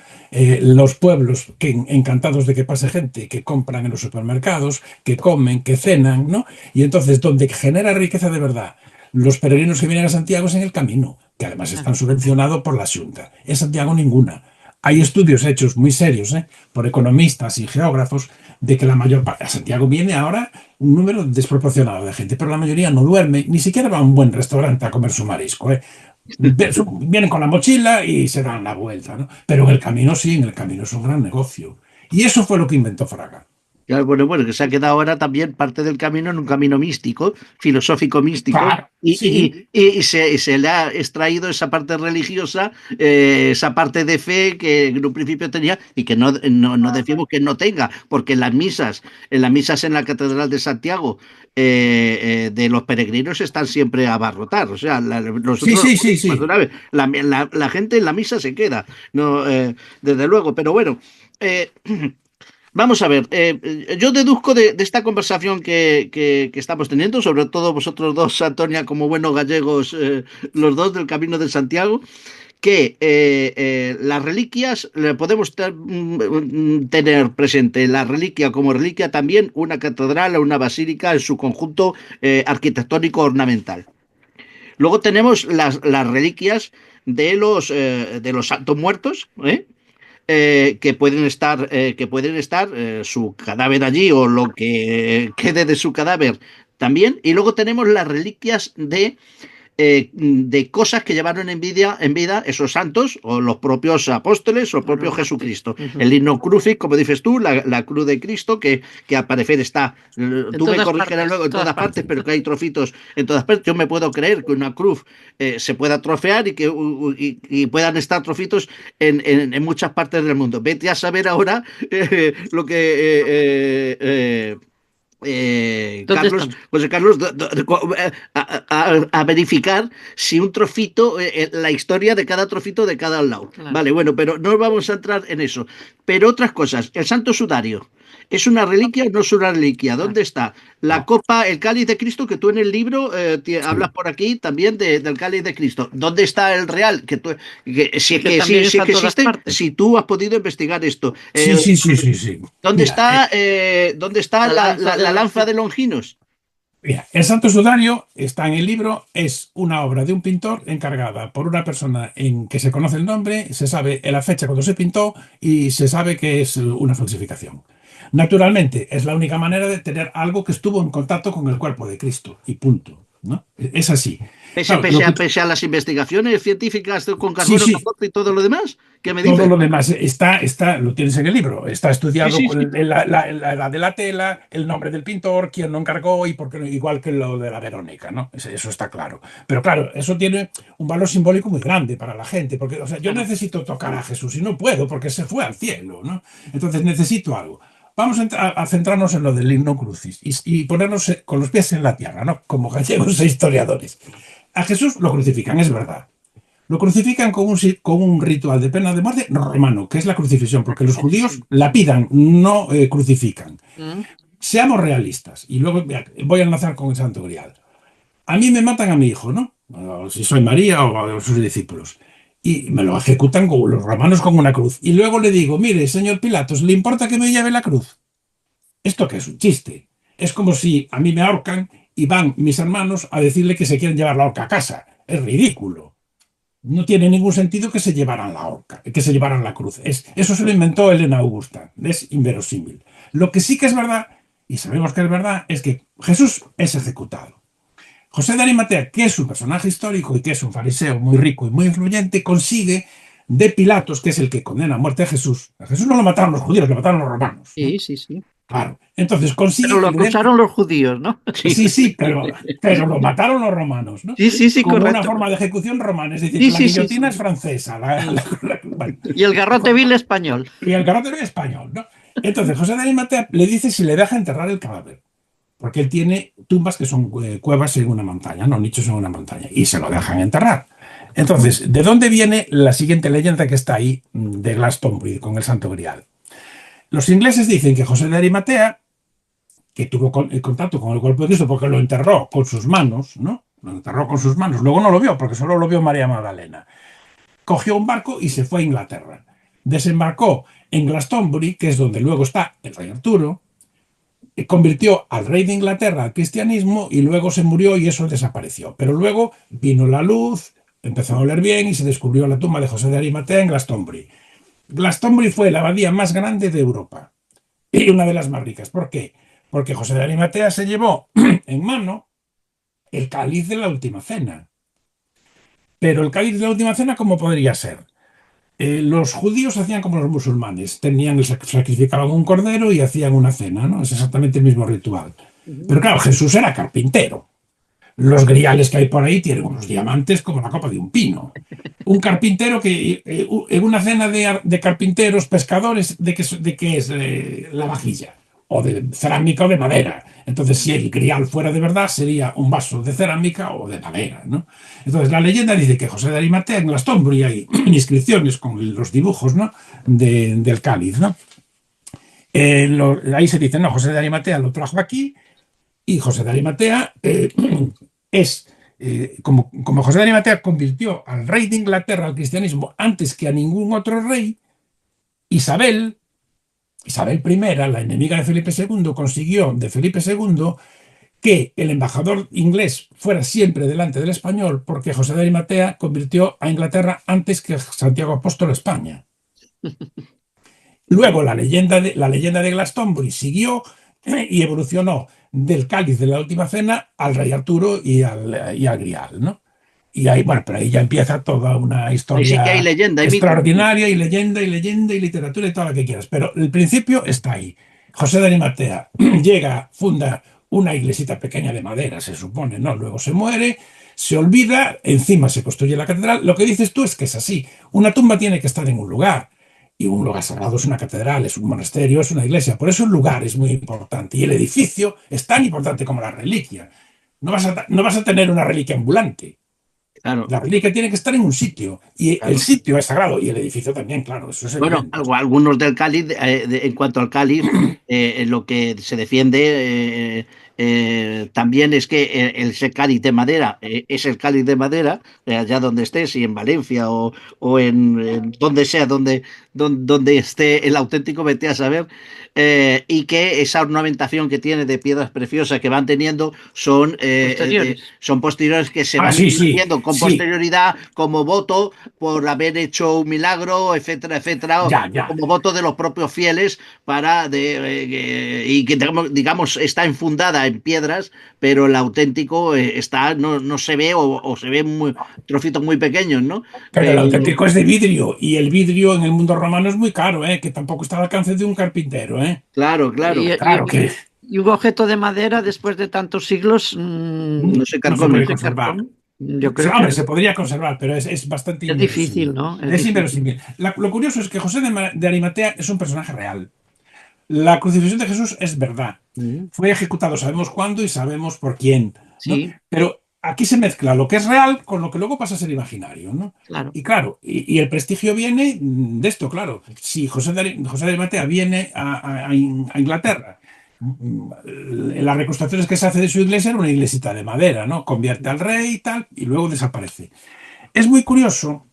Los pueblos que encantados de que pase gente, que compran en los supermercados, que comen, que cenan, ¿no? Y entonces donde genera riqueza de verdad los peregrinos que vienen a Santiago es en el camino, que además están subvencionados por la Xunta. En Santiago ninguna. Hay estudios hechos muy serios por economistas y geógrafos de que la mayor parte, a Santiago viene ahora un número desproporcionado de gente, pero la mayoría no duerme, ni siquiera va a un buen restaurante a comer su marisco. Vienen con la mochila y se dan la vuelta, ¿no? Pero en el camino sí, en el camino es un gran negocio. Y eso fue lo que inventó Fraga. Claro, bueno, que se ha quedado ahora también parte del camino en un camino místico, filosófico místico, Claro, sí, y se le ha extraído esa parte religiosa, esa parte de fe que en un principio tenía y que no decimos que no tenga, porque en las misas en la Catedral de Santiago de los peregrinos están siempre a abarrotar, o sea, sí, nosotros, sí, sí, sí. la gente en la misa se queda, no, desde luego, pero bueno. eh, Vamos a ver, yo deduzco de esta conversación que estamos teniendo, sobre todo vosotros dos, Antonia, como buenos gallegos, los dos del Camino de Santiago, que las reliquias podemos tener presente la reliquia como reliquia también una catedral o una basílica en su conjunto arquitectónico ornamental. Luego tenemos las reliquias de los santos muertos, que pueden estar su cadáver allí o lo que quede de su cadáver también. Y luego tenemos las reliquias de cosas que llevaron en vida esos santos o los propios apóstoles o el propio Jesucristo. Ujú. El himno crucis, como dices tú, la cruz de Cristo, que al parecer está, En tú me todas corregirás partes, luego, en todas partes, pero que hay trocitos en todas partes. Yo me puedo creer que una cruz se pueda trofear y puedan estar trocitos en muchas partes del mundo. Vete a saber ahora lo que... ¿Dónde Carlos, están? José Carlos, a verificar si un trocito, la historia de cada trocito de cada lado. Claro. Vale, bueno, pero no vamos a entrar en eso. Pero otras cosas, el Santo Sudario, ¿es una reliquia o no es una reliquia? Ah, ¿Dónde está? La No, copa, el cáliz de Cristo, que tú en el libro hablas sí. por aquí también del cáliz de Cristo. ¿Dónde está el real? Si, que también si es está en que todas existe, partes. si tú has podido investigar esto. Sí, sí, sí, sí, sí. Mira, ¿Dónde está La lanza de la lanza Longinos. de Longinos? mira, el Santo Sudario está en el libro, es una obra de un pintor encargada por una persona en que se conoce el nombre, se sabe la fecha cuando se pintó y se sabe que es una falsificación. Naturalmente, es la única manera de tener algo que estuvo en contacto con el cuerpo de Cristo y punto, ¿no? Es así. Claro, Pese a las investigaciones científicas con sí, carbono sí, 14 y todo lo demás, ¿qué me todo dices? lo demás lo tienes en el libro. Está Sí, estudiado sí, sí. la edad de la tela, el nombre del pintor, quién lo encargó y por qué, igual que lo de la Verónica, ¿no? Eso está claro. Pero claro, eso tiene un valor simbólico muy grande para la gente, porque, o sea, yo Claro. necesito tocar a Jesús y no puedo porque se fue al cielo, ¿no? Entonces necesito algo. Vamos a centrarnos en lo del himno crucis y ponernos con los pies en la tierra, ¿no? Como gallegos e historiadores. A Jesús lo crucifican, es verdad. Lo crucifican con un ritual de pena de muerte romano, que es la crucifixión, porque los judíos la pidan, no crucifican. Mm. Seamos realistas, y luego voy a enlazar con el Santo Grial. A mí me matan a mi hijo, ¿no? O si soy María o a sus discípulos. Y me lo ejecutan como los romanos con una cruz. Y luego le digo, mire, señor Pilatos, ¿le importa que me lleve la cruz? ¿Esto qué es un chiste? Es como si a mí me ahorcan y van mis hermanos a decirle que se quieren llevar la horca a casa. Es ridículo. No tiene ningún sentido que se llevaran la horca, que se llevaran la cruz. Eso se lo inventó Elena Augusta. Es inverosímil. Lo que sí que es verdad, y sabemos que es verdad, es que Jesús es ejecutado. José de Arimatea, que es un personaje histórico y que es un fariseo muy rico y muy influyente, consigue de Pilatos, que es el que condena a muerte a Jesús. A Jesús no lo mataron los judíos, lo mataron los romanos, ¿no? Sí, sí, sí. Claro. Entonces Pero consigue lo que le den. acusaron los judíos, ¿no? Sí. Sí, sí, pero lo mataron los romanos, ¿no? Sí, sí, sí, Como una correcto. forma de ejecución romana. Es decir, Sí, que la sí, sí, sí. guillotina es francesa. Mm. Bueno, Y el garrote vil español. y el carácter es español, ¿no? Entonces José de Arimatea le dice si le deja enterrar el cadáver, porque él tiene tumbas que son cuevas en una montaña, no nichos en una montaña, y se lo dejan enterrar. Entonces, ¿de dónde viene la siguiente leyenda que está ahí de Glastonbury con el Santo Grial? Los ingleses dicen que José de Arimatea, que tuvo contacto con el cuerpo de Cristo porque lo enterró con sus manos, ¿no? Lo enterró con sus manos, luego no lo vio porque solo lo vio María Magdalena. Cogió un barco y se fue a Inglaterra. Desembarcó en Glastonbury, que es donde luego está el rey Arturo, convirtió al rey de Inglaterra al cristianismo y luego se murió y eso desapareció. Pero luego vino la luz, empezó a oler bien y se descubrió la tumba de José de Arimatea en Glastonbury. Glastonbury fue la abadía más grande de Europa y una de las más ricas. ¿Por qué? Porque José de Arimatea se llevó en mano el cáliz de la última cena. Pero el cáliz de la última cena, ¿cómo podría ser? Los judíos hacían como los musulmanes, sacrificaban un cordero y hacían una cena, ¿no? Es exactamente el mismo ritual. Pero claro, Jesús era carpintero. Los griales que hay por ahí tienen unos diamantes como la copa de un pino. Un carpintero que en una cena de carpinteros, pescadores, ¿de qué es la vajilla? O de cerámica o de madera. Entonces, si el grial fuera de verdad, sería un vaso de cerámica o de madera, ¿no? Entonces, la leyenda dice que José de Arimatea, en Glastonbury hay inscripciones con los dibujos, ¿no? Del cáliz, ¿no? Ahí se dice, no, José de Arimatea lo trajo aquí y José de Arimatea como José de Arimatea convirtió al rey de Inglaterra al cristianismo antes que a ningún otro rey, Isabel I, la enemiga de Felipe II, consiguió de Felipe II que el embajador inglés fuera siempre delante del español porque José de Arimatea convirtió a Inglaterra antes que Santiago Apóstol a España. Luego la leyenda de Glastonbury siguió y evolucionó del cáliz de la última cena al rey Arturo y al grial, ¿no? Y ahí, bueno, pero ahí ya empieza toda una historia sí que hay leyenda, extraordinaria y leyenda y literatura y todo lo que quieras. Pero el principio está ahí. José de Arimatea llega, funda una iglesita pequeña de madera, se supone, ¿no? Luego se muere, se olvida, encima se construye la catedral. Lo que dices tú es que es así. Una tumba tiene que estar en un lugar. Y un lugar sagrado es una catedral, es un monasterio, es una iglesia. Por eso el lugar es muy importante. Y el edificio es tan importante como la reliquia. No vas a tener una reliquia ambulante. Claro. La reliquia tiene que estar en un sitio. Y claro, el sitio es sagrado. Y el edificio también, claro. Eso es bueno, algunos del cáliz, en cuanto al cáliz, lo que se defiende también es que ese cáliz de madera es el cáliz de madera, allá donde estés, si en Valencia o en donde sea, donde esté el auténtico, vete a saber, y que esa ornamentación que tiene de piedras preciosas que van teniendo son posteriores que se van haciendo con posterioridad como voto por haber hecho un milagro, etcétera, etcétera, como voto de los propios fieles y que digamos está enfundada en piedras, pero el auténtico no se ve o se ve trocitos muy pequeños, ¿no? Pero el auténtico es de vidrio y el vidrio en el mundo romano es muy caro, que tampoco está al alcance de un carpintero, Claro. Y un objeto de madera después de tantos siglos no se puede conservar. Yo creo que se podría conservar, pero es bastante es difícil, ¿no? Es inverosímil. Lo curioso es que José de Arimatea es un personaje real. La crucifixión de Jesús es verdad. Fue ejecutado, sabemos cuándo y sabemos por quién, ¿no? Sí. Pero aquí se mezcla lo que es real con lo que luego pasa a ser imaginario, ¿no? Claro. Y claro, y el prestigio viene de esto, claro. Si José de Arimatea viene a Inglaterra, las reconstrucciones que se hace de su iglesia era una iglesita de madera, ¿no? Convierte al rey y tal, y luego desaparece. Es muy curioso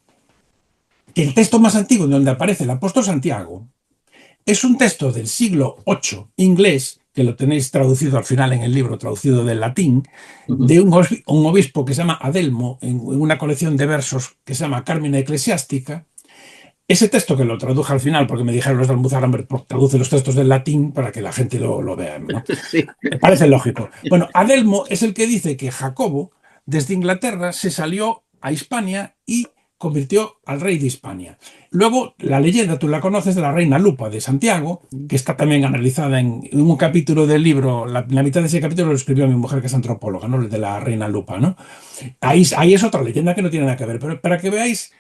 que el texto más antiguo donde aparece el apóstol Santiago es un texto del siglo VIII inglés, que lo tenéis traducido al final en el libro, traducido del latín, de un obispo que se llama Adelmo, en una colección de versos que se llama Carmina Ecclesiastica. Ese texto que lo traduje al final, porque me dijeron los de Almuzara, traduce los textos del latín para que la gente lo vea, ¿no? Sí. Me parece lógico. Bueno, Adelmo es el que dice que Jacobo, desde Inglaterra, se salió a Hispania y convirtió al rey de Hispania. Luego, la leyenda, tú la conoces, de la reina Lupa de Santiago, que está también analizada en un capítulo del libro. La mitad de ese capítulo lo escribió mi mujer, que es antropóloga, ¿no? El de la reina Lupa, ¿no? Ahí es otra leyenda que no tiene nada que ver, pero para que veáis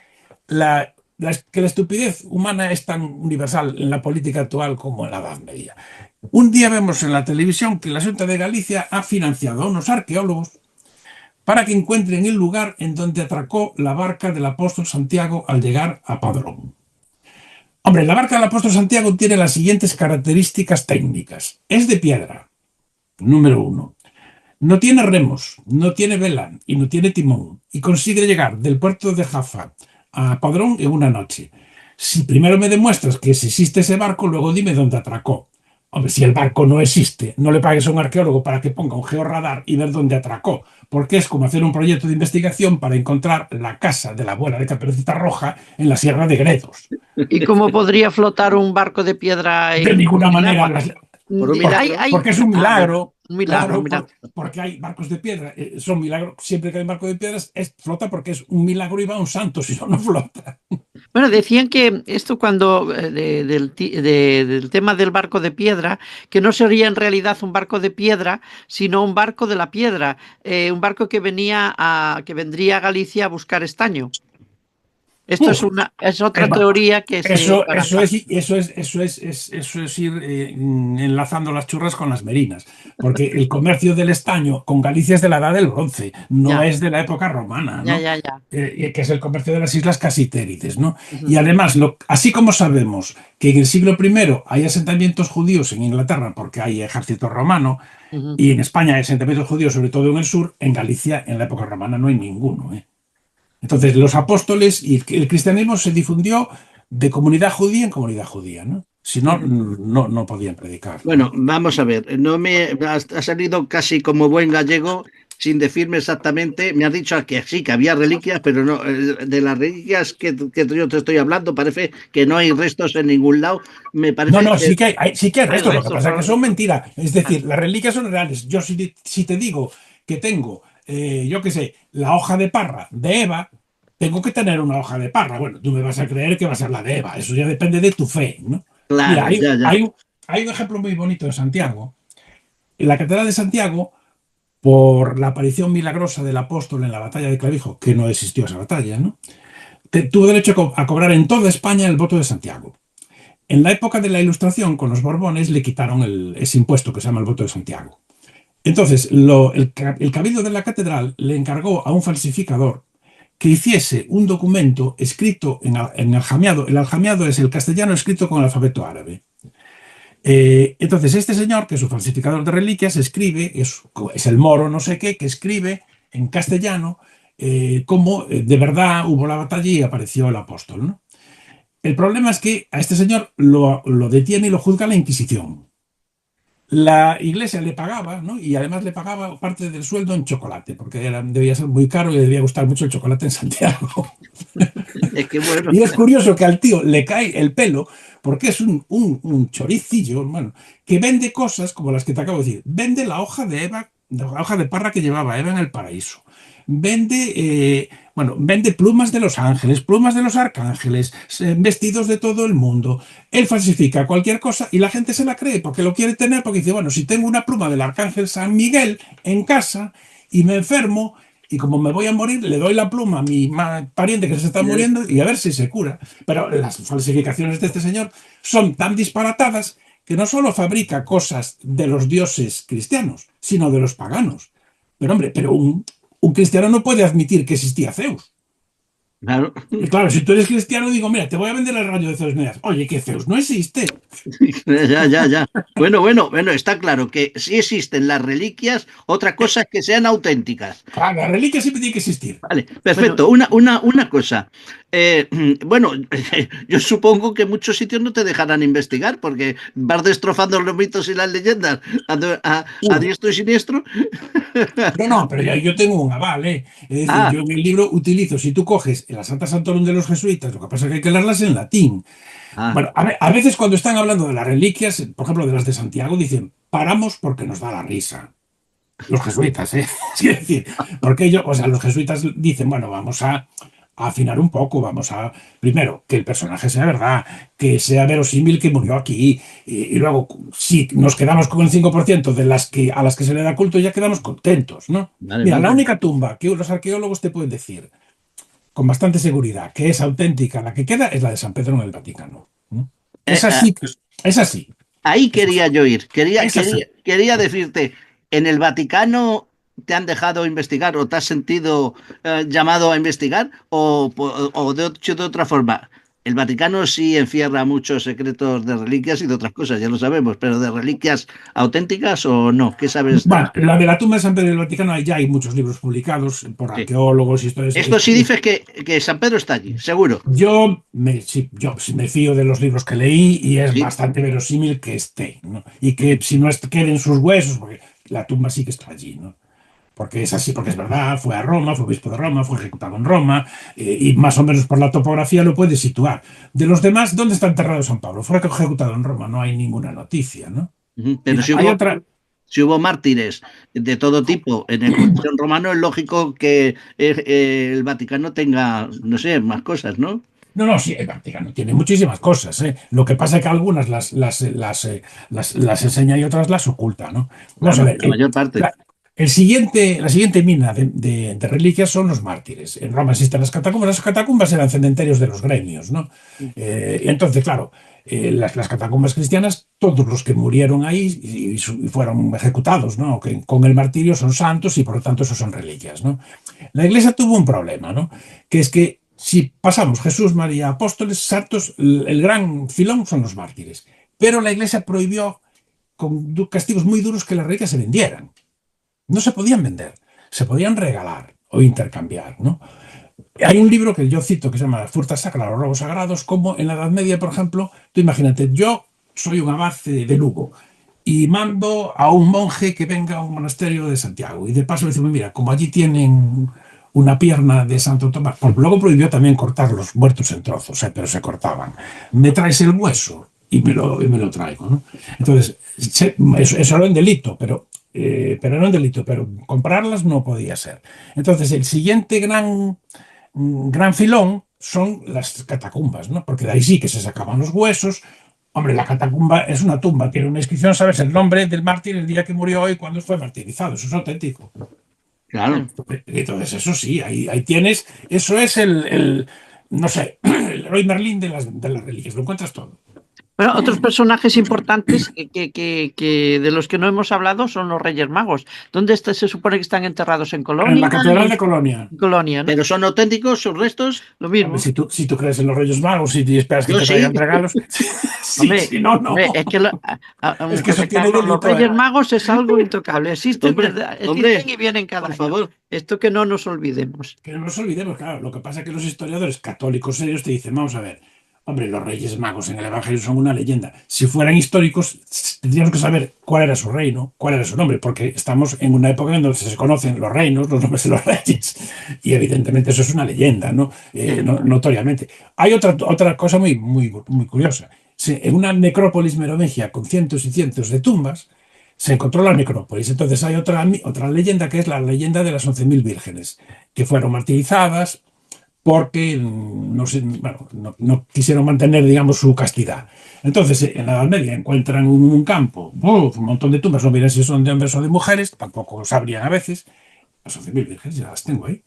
que la estupidez humana es tan universal en la política actual como en la Edad Media. Un día vemos en la televisión que la Xunta de Galicia ha financiado a unos arqueólogos para que encuentren el lugar en donde atracó la barca del apóstol Santiago al llegar a Padrón. Hombre, la barca del apóstol Santiago tiene las siguientes características técnicas. Es de piedra, número uno. No tiene remos, no tiene vela y no tiene timón. Y consigue llegar del puerto de Jafa a Padrón en una noche. Si primero me demuestras que existe ese barco, luego dime dónde atracó. Hombre, si el barco no existe, no le pagues a un arqueólogo para que ponga un georradar y ver dónde atracó, porque es como hacer un proyecto de investigación para encontrar la casa de la abuela de Caperucita Roja en la Sierra de Gredos. ¿Y cómo podría flotar un barco de piedra De ninguna manera. Por un milagro. Porque es un milagro. Un milagro, Claro, un milagro. porque hay barcos de piedra, son milagros. Siempre que hay barco de piedras, flota porque es un milagro y va un santo, si no, no flota. Bueno, decían que esto cuando del tema del barco de piedra, que no sería en realidad un barco de piedra, sino un barco de la piedra, un barco que vendría a Galicia a buscar estaño. Esto es otra teoría que eso es ir enlazando las churras con las merinas, porque el comercio del estaño con Galicia es de la Edad del Bronce, no es de la época romana, ¿no? Ya. Que es el comercio de las islas Casitérides, ¿no? Uh-huh. Y además, así como sabemos que en el siglo I hay asentamientos judíos en Inglaterra porque hay ejército romano, Uh-huh. y en España hay asentamientos judíos, sobre todo en el sur, en Galicia en la época romana no hay ninguno, ¿eh? Entonces, los apóstoles y el cristianismo se difundió de comunidad judía en comunidad judía, ¿no? Si no, no podían predicar. Bueno, vamos a ver, ha salido casi como buen gallego sin decirme exactamente, me has dicho que sí, que había reliquias, pero no, de las reliquias que yo te estoy hablando, parece que no hay restos en ningún lado. Me parece No, sí que hay restos, lo que pasa es que son ¿no? mentiras. Es decir, las reliquias son reales. Yo si te digo que tengo, yo qué sé, la hoja de parra de Eva, tengo que tener una hoja de parra. Bueno, tú me vas a creer que va a ser la de Eva, eso ya depende de tu fe, ¿no? claro, Mira, ya. hay un ejemplo muy bonito de Santiago. En la Catedral de Santiago, por la aparición milagrosa del apóstol en la batalla de Clavijo, que no existió esa batalla, ¿no? Tuvo derecho a cobrar en toda España el voto de Santiago. En la época de la Ilustración, con los Borbones, le quitaron ese impuesto que se llama el voto de Santiago. Entonces, el cabildo de la catedral le encargó a un falsificador que hiciese un documento escrito en aljamiado. El aljamiado es el castellano escrito con el alfabeto árabe. Entonces, este señor, que es un falsificador de reliquias, escribe, es el moro no sé qué, que escribe en castellano cómo de verdad hubo la batalla y apareció el apóstol, ¿no? El problema es que a este señor lo detiene y lo juzga la Inquisición. La iglesia le pagaba, ¿no? Y además le pagaba parte del sueldo en chocolate, porque debía ser muy caro y le debía gustar mucho el chocolate en Santiago. Es que bueno. Y es curioso que al tío le cae el pelo, porque es un choricillo, hermano, que vende cosas como las que te acabo de decir. Vende la hoja de Eva, la hoja de parra que llevaba Eva en el paraíso. Vende plumas de los ángeles, plumas de los arcángeles, vestidos de todo el mundo. Él falsifica cualquier cosa y la gente se la cree porque lo quiere tener, porque dice, bueno, si tengo una pluma del arcángel San Miguel en casa y me enfermo y como me voy a morir, le doy la pluma a mi pariente que se está muriendo y a ver si se cura. Pero las falsificaciones de este señor son tan disparatadas que no solo fabrica cosas de los dioses cristianos, sino de los paganos. Pero hombre, un cristiano no puede admitir que existía Zeus. Claro. Y claro, si tú eres cristiano, digo, mira, te voy a vender el rayo de Zeus. Me das, oye, que Zeus no existe. Ya. Bueno, está claro que sí existen las reliquias, otra cosa es que sean auténticas. Claro, la reliquia siempre tiene que existir. Vale, perfecto. Una cosa. Bueno, yo supongo que muchos sitios no te dejarán investigar porque vas destrozando los mitos y las leyendas a diestro y siniestro. No, pero yo tengo un aval, ¿eh? Es decir, yo en el libro utilizo, si tú coges la Santa Santorum de los jesuitas, lo que pasa es que hay que leerlas en latín. Bueno, a veces cuando están hablando de las reliquias, por ejemplo, de las de Santiago, dicen, paramos porque nos da la risa. Los jesuitas, ¿eh? Es decir, porque ellos, o sea, los jesuitas dicen, bueno, vamos a afinar un poco, primero, que el personaje sea verdad, que sea verosímil que murió aquí, y luego, si nos quedamos con el 5% de a las que se le da culto, ya quedamos contentos, ¿no? Mira, la única tumba que los arqueólogos te pueden decir con bastante seguridad que es auténtica, la que queda, es la de San Pedro en el Vaticano. Es así. Ahí quería yo ir. Esas, Quería decirte, ¿en el Vaticano te han dejado investigar o te has sentido llamado a investigar? O de otra forma, el Vaticano sí encierra muchos secretos de reliquias y de otras cosas, ya lo sabemos, pero de reliquias auténticas o no. ¿Qué sabes de bueno, esto? la de la tumba de San Pedro del Vaticano, ya hay muchos libros publicados por Sí. arqueólogos y historias. Esto sí dices que San Pedro está allí, seguro. Yo sí me fío de los libros que leí y es Sí. bastante verosímil que esté, ¿no? Y que si no queden sus huesos, porque la tumba sí que está allí, ¿no? Porque es así, porque es verdad, fue a Roma, fue obispo de Roma, fue ejecutado en Roma, y más o menos por la topografía lo puedes situar. De los demás, ¿dónde está enterrado San Pablo? Fue ejecutado en Roma, no hay ninguna noticia, ¿no? Ujú. Pero Mira, hay otra. si hubo mártires de todo tipo en el Coliseo romano, es lógico que el Vaticano tenga, no sé, más cosas, ¿no? No, no, sí, el Vaticano tiene muchísimas cosas, ¿eh? Lo que pasa es que algunas las enseña y otras las oculta, ¿no? Vamos a Claro, ver, la mayor parte. la siguiente mina de reliquias son los mártires. En Roma existen las catacumbas eran cementerios de los gremios, ¿no? Y entonces, claro, las catacumbas cristianas, todos los que murieron ahí y fueron ejecutados, ¿no? Que con el martirio son santos y por lo tanto esos son reliquias, ¿no? La Iglesia tuvo un problema, ¿no? Que es que si pasamos Jesús, María, apóstoles, santos, el gran filón son los mártires. Pero la Iglesia prohibió con castigos muy duros que las reliquias se vendieran. No se podían vender, se podían regalar o intercambiar, ¿no? Hay un libro que yo cito que se llama Furta Sacra, los robos sagrados, como en la Edad Media, por ejemplo, tú imagínate, yo soy un abad de Lugo y mando a un monje que venga a un monasterio de Santiago y de paso le decimos, mira, como allí tienen una pierna de Santo Tomás, pues luego prohibió también cortar los muertos en trozos, pero se cortaban. Me traes el hueso y me lo traigo, ¿no? Entonces, eso era un delito, pero era un delito, pero comprarlas no podía ser. Entonces, el siguiente gran filón son las catacumbas, ¿no? Porque de ahí sí que se sacaban los huesos. Hombre, la catacumba es una tumba, tiene una inscripción, sabes el nombre del mártir, el día que murió y cuándo fue martirizado, eso es auténtico. Claro. Entonces, eso sí, ahí tienes, eso es no sé, el Leroy Merlin de las reliquias, lo encuentras todo. Bueno, otros personajes importantes que de los que no hemos hablado son los Reyes Magos. ¿Dónde se supone que están enterrados? ¿En En Colonia? la Catedral de Colonia. En Colonia, ¿no? Pero son auténticos sus restos. Lo Hombre, mismo. si tú crees en los Reyes Magos y esperas que Yo te sí. traigan regalos, sí, Hombre, sí, no, no. hombre, es que Es que eso José tiene Carlos, los delito, Reyes Magos es algo intocable. Existen, Hombre, existen y vienen cada por año. favor. Esto que no nos olvidemos. Que no nos olvidemos, claro, lo que pasa es que los historiadores católicos serios te dicen, vamos a ver, hombre, los Reyes Magos en el Evangelio son una leyenda. Si fueran históricos, tendríamos que saber cuál era su reino, cuál era su nombre, porque estamos en una época en donde se conocen los reinos, los nombres de los reyes, y evidentemente eso es una leyenda, ¿no? Notoriamente. Hay otra cosa muy, muy, muy curiosa. En una necrópolis merovingia con cientos y cientos de tumbas, se encontró la necrópolis. Entonces hay otra leyenda que es la leyenda de las 11.000 vírgenes, que fueron martirizadas porque bueno, no quisieron mantener, digamos, su castidad. Entonces, en la Edad Media encuentran un campo, un montón de tumbas, no miren si son de hombres o de mujeres, tampoco sabrían a veces. Las 11.000 vírgenes ya las tengo ahí.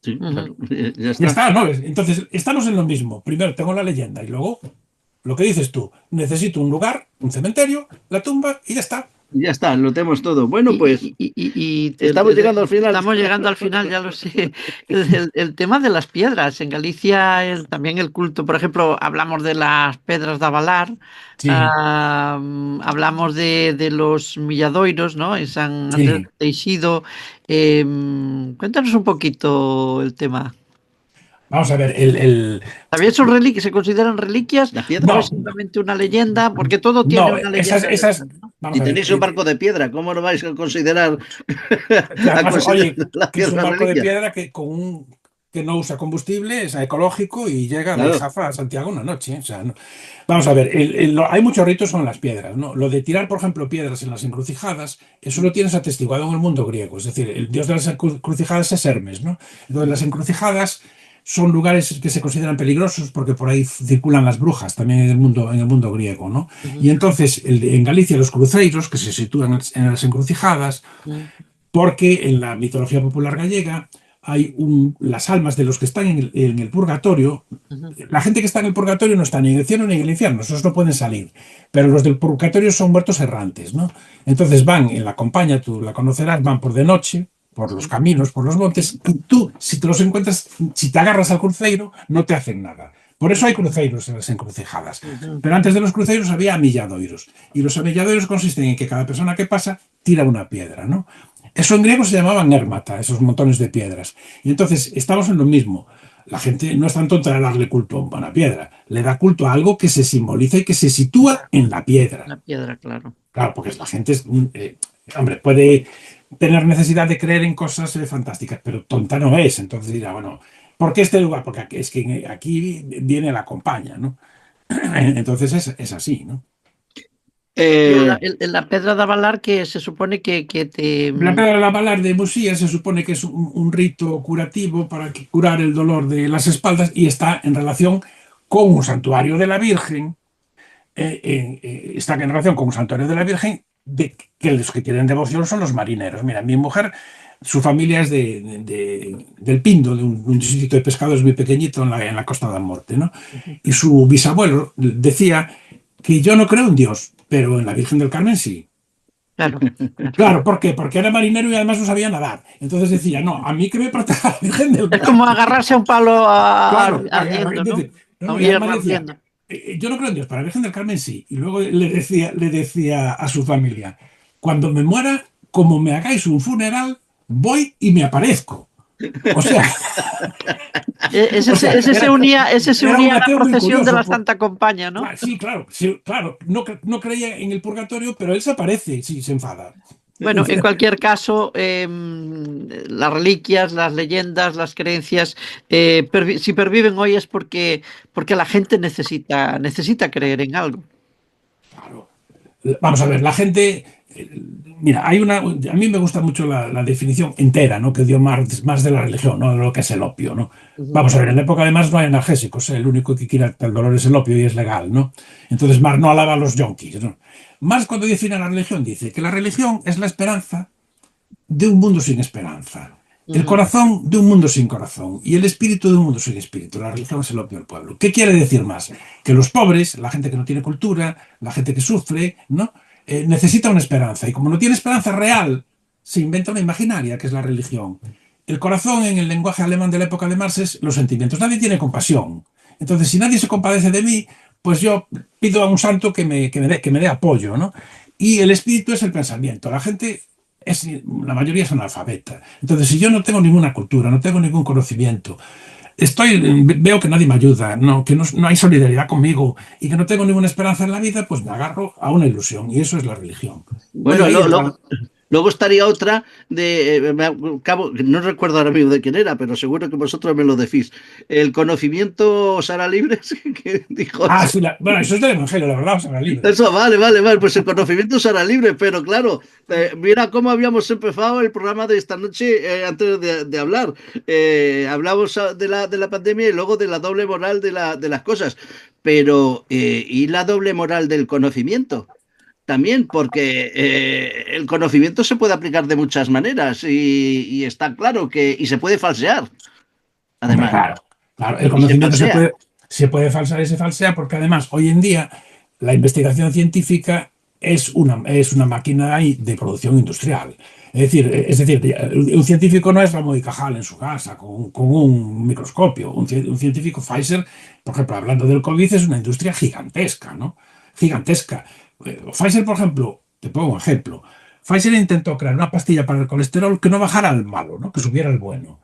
Sí, claro. Ya Ya está. está, ¿no? Entonces, estamos en lo mismo. Primero tengo la leyenda y luego lo que dices tú. Necesito un lugar, un cementerio, la tumba y ya está. Ya está, lo tenemos todo. Bueno, pues estamos llegando al final. Estamos llegando al final, ya lo sé. El tema de las piedras. En Galicia también el culto, por ejemplo, hablamos de las pedras de Avalar, Sí, hablamos de los milladoiros, ¿no? En San Andrés sí. de Teixido. Cuéntanos un poquito el tema. Vamos a ver, ¿También son reliquias, se consideran reliquias La o piedra. es no, simplemente una leyenda? Porque todo tiene no, una esas, leyenda esas, detrás, ¿no? vamos Si a ver, tenéis un barco de piedra, ¿cómo lo vais a considerar, que a además, considerar oye, la que es un piedra barco de reliquia? piedra que no usa combustible, es ecológico y llega de Claro. Jafa a Santiago una noche. O sea, vamos a ver, hay muchos ritos con las piedras, ¿no? Lo de tirar, por ejemplo, piedras en las encrucijadas, eso lo tienes atestiguado en el mundo griego. Es decir, el dios de las encrucijadas es Hermes, ¿no? Entonces, las encrucijadas son lugares que se consideran peligrosos porque por ahí circulan las brujas, también en el mundo griego, ¿no? Ujú, Y entonces, en Galicia, los cruceiros, que se sitúan en las encrucijadas, ujú. porque en la mitología popular gallega hay las almas de los que están en el purgatorio. La gente que está en el purgatorio no está ni en el cielo ni en el infierno, esos no pueden salir. Pero los del purgatorio son muertos errantes, ¿no? Entonces van en la compañía, tú la conocerás, van por de noche, por los caminos, por los montes, y tú, si te los encuentras, si te agarras al cruceiro, no te hacen nada. Por eso hay cruceiros en las encrucijadas. Pero antes de los cruceiros había amilladoiros. Y los amilladoiros consisten en que cada persona que pasa tira una piedra, ¿no? Eso en griego se llamaban érmata, esos montones de piedras. Y entonces estamos en lo mismo. La gente no es tan tonta de darle culto a una piedra. Le da culto a algo que se simboliza y que se sitúa en la piedra. La piedra, claro. Claro, porque la gente hombre, puede tener necesidad de creer en cosas fantásticas, pero tonta no es. Entonces dirá, bueno, ¿por qué este lugar? Porque es que aquí viene la compañía, ¿no? Entonces es así, ¿no? La pedra de Avalar, que se supone que te... La pedra de la Valar de Musía se supone que es un rito curativo para curar el dolor de las espaldas y está en relación con un santuario de la Virgen. Está en relación con un santuario de la Virgen, de que los que tienen devoción son los marineros. Mira, mi mujer, su familia es del Pindo, de un distrito de pescadores muy pequeñito en la Costa da Morte, ¿no? Y su bisabuelo decía que yo no creo en Dios, pero en la Virgen del Carmen sí. Claro. Claro, ¿por qué? Porque era marinero y además no sabía nadar. Entonces decía, no, a mí que me proteja la Virgen del Es Carmen. como agarrarse a un palo Claro, ardiendo, ¿no? A un y hierro además decía, ardiendo. yo no creo en Dios, para la Virgen del Carmen sí. Y luego le decía a su familia, cuando me muera, como me hagáis un funeral, voy y me aparezco. O sea, Ese se unía era un a la ateo muy procesión de curioso. la Santa Compañía, ¿no? Sí, claro. No creía en el purgatorio, pero él se aparece si se enfada. Bueno, en cualquier caso, las reliquias, las leyendas, las creencias, si perviven hoy es porque la gente necesita creer en algo. Claro. Vamos a ver, la gente. Mira, a mí me gusta mucho la definición entera, ¿no? Que dio más de la religión, ¿no? De lo que es el opio, ¿no? Vamos a ver, en la época de Marx no hay analgésicos, el único que quita el dolor es el opio y es legal, ¿no? Entonces Marx no alaba a los yonkis, ¿no? Marx cuando define la religión dice que la religión es la esperanza de un mundo sin esperanza, el corazón de un mundo sin corazón y el espíritu de un mundo sin espíritu. La religión es el opio del pueblo. ¿Qué quiere decir más? Que los pobres, la gente que no tiene cultura, la gente que sufre, ¿no? Necesita una esperanza. Y como no tiene esperanza real, se inventa una imaginaria, que es la religión. El corazón, en el lenguaje alemán de la época de Marx, es los sentimientos. Nadie tiene compasión. Entonces, si nadie se compadece de mí, pues yo pido a un santo que me dé apoyo, ¿no? Y el espíritu es el pensamiento. La mayoría es analfabeta. Entonces, si yo no tengo ninguna cultura, no tengo ningún conocimiento, veo que nadie me ayuda, que no hay solidaridad conmigo y que no tengo ninguna esperanza en la vida, pues me agarro a una ilusión y eso es la religión. Bueno, luego estaría otra no recuerdo ahora mismo de quién era, pero seguro que vosotros me lo decís. El conocimiento os hará libres, que dijo. Sí, bueno, eso es del Evangelio, la verdad, os hará libres. Eso, vale, pues el conocimiento os hará libre, pero claro, mira cómo habíamos empezado el programa de esta noche antes de hablar. Hablamos de la pandemia y luego de la doble moral de las cosas, pero ¿y la doble moral del conocimiento? También, porque el conocimiento se puede aplicar de muchas maneras y está claro y se puede falsear, además. Claro, el conocimiento se puede falsear y se falsea porque además hoy en día la investigación científica es una máquina de producción industrial. Es decir, un científico no es Ramón y Cajal en su casa con un microscopio. Un científico Pfizer, por ejemplo, hablando del COVID, es una industria gigantesca, ¿no? Gigantesca. Pfizer, por ejemplo, te pongo un ejemplo. Pfizer intentó crear una pastilla para el colesterol que no bajara al malo, ¿no? Que subiera al bueno.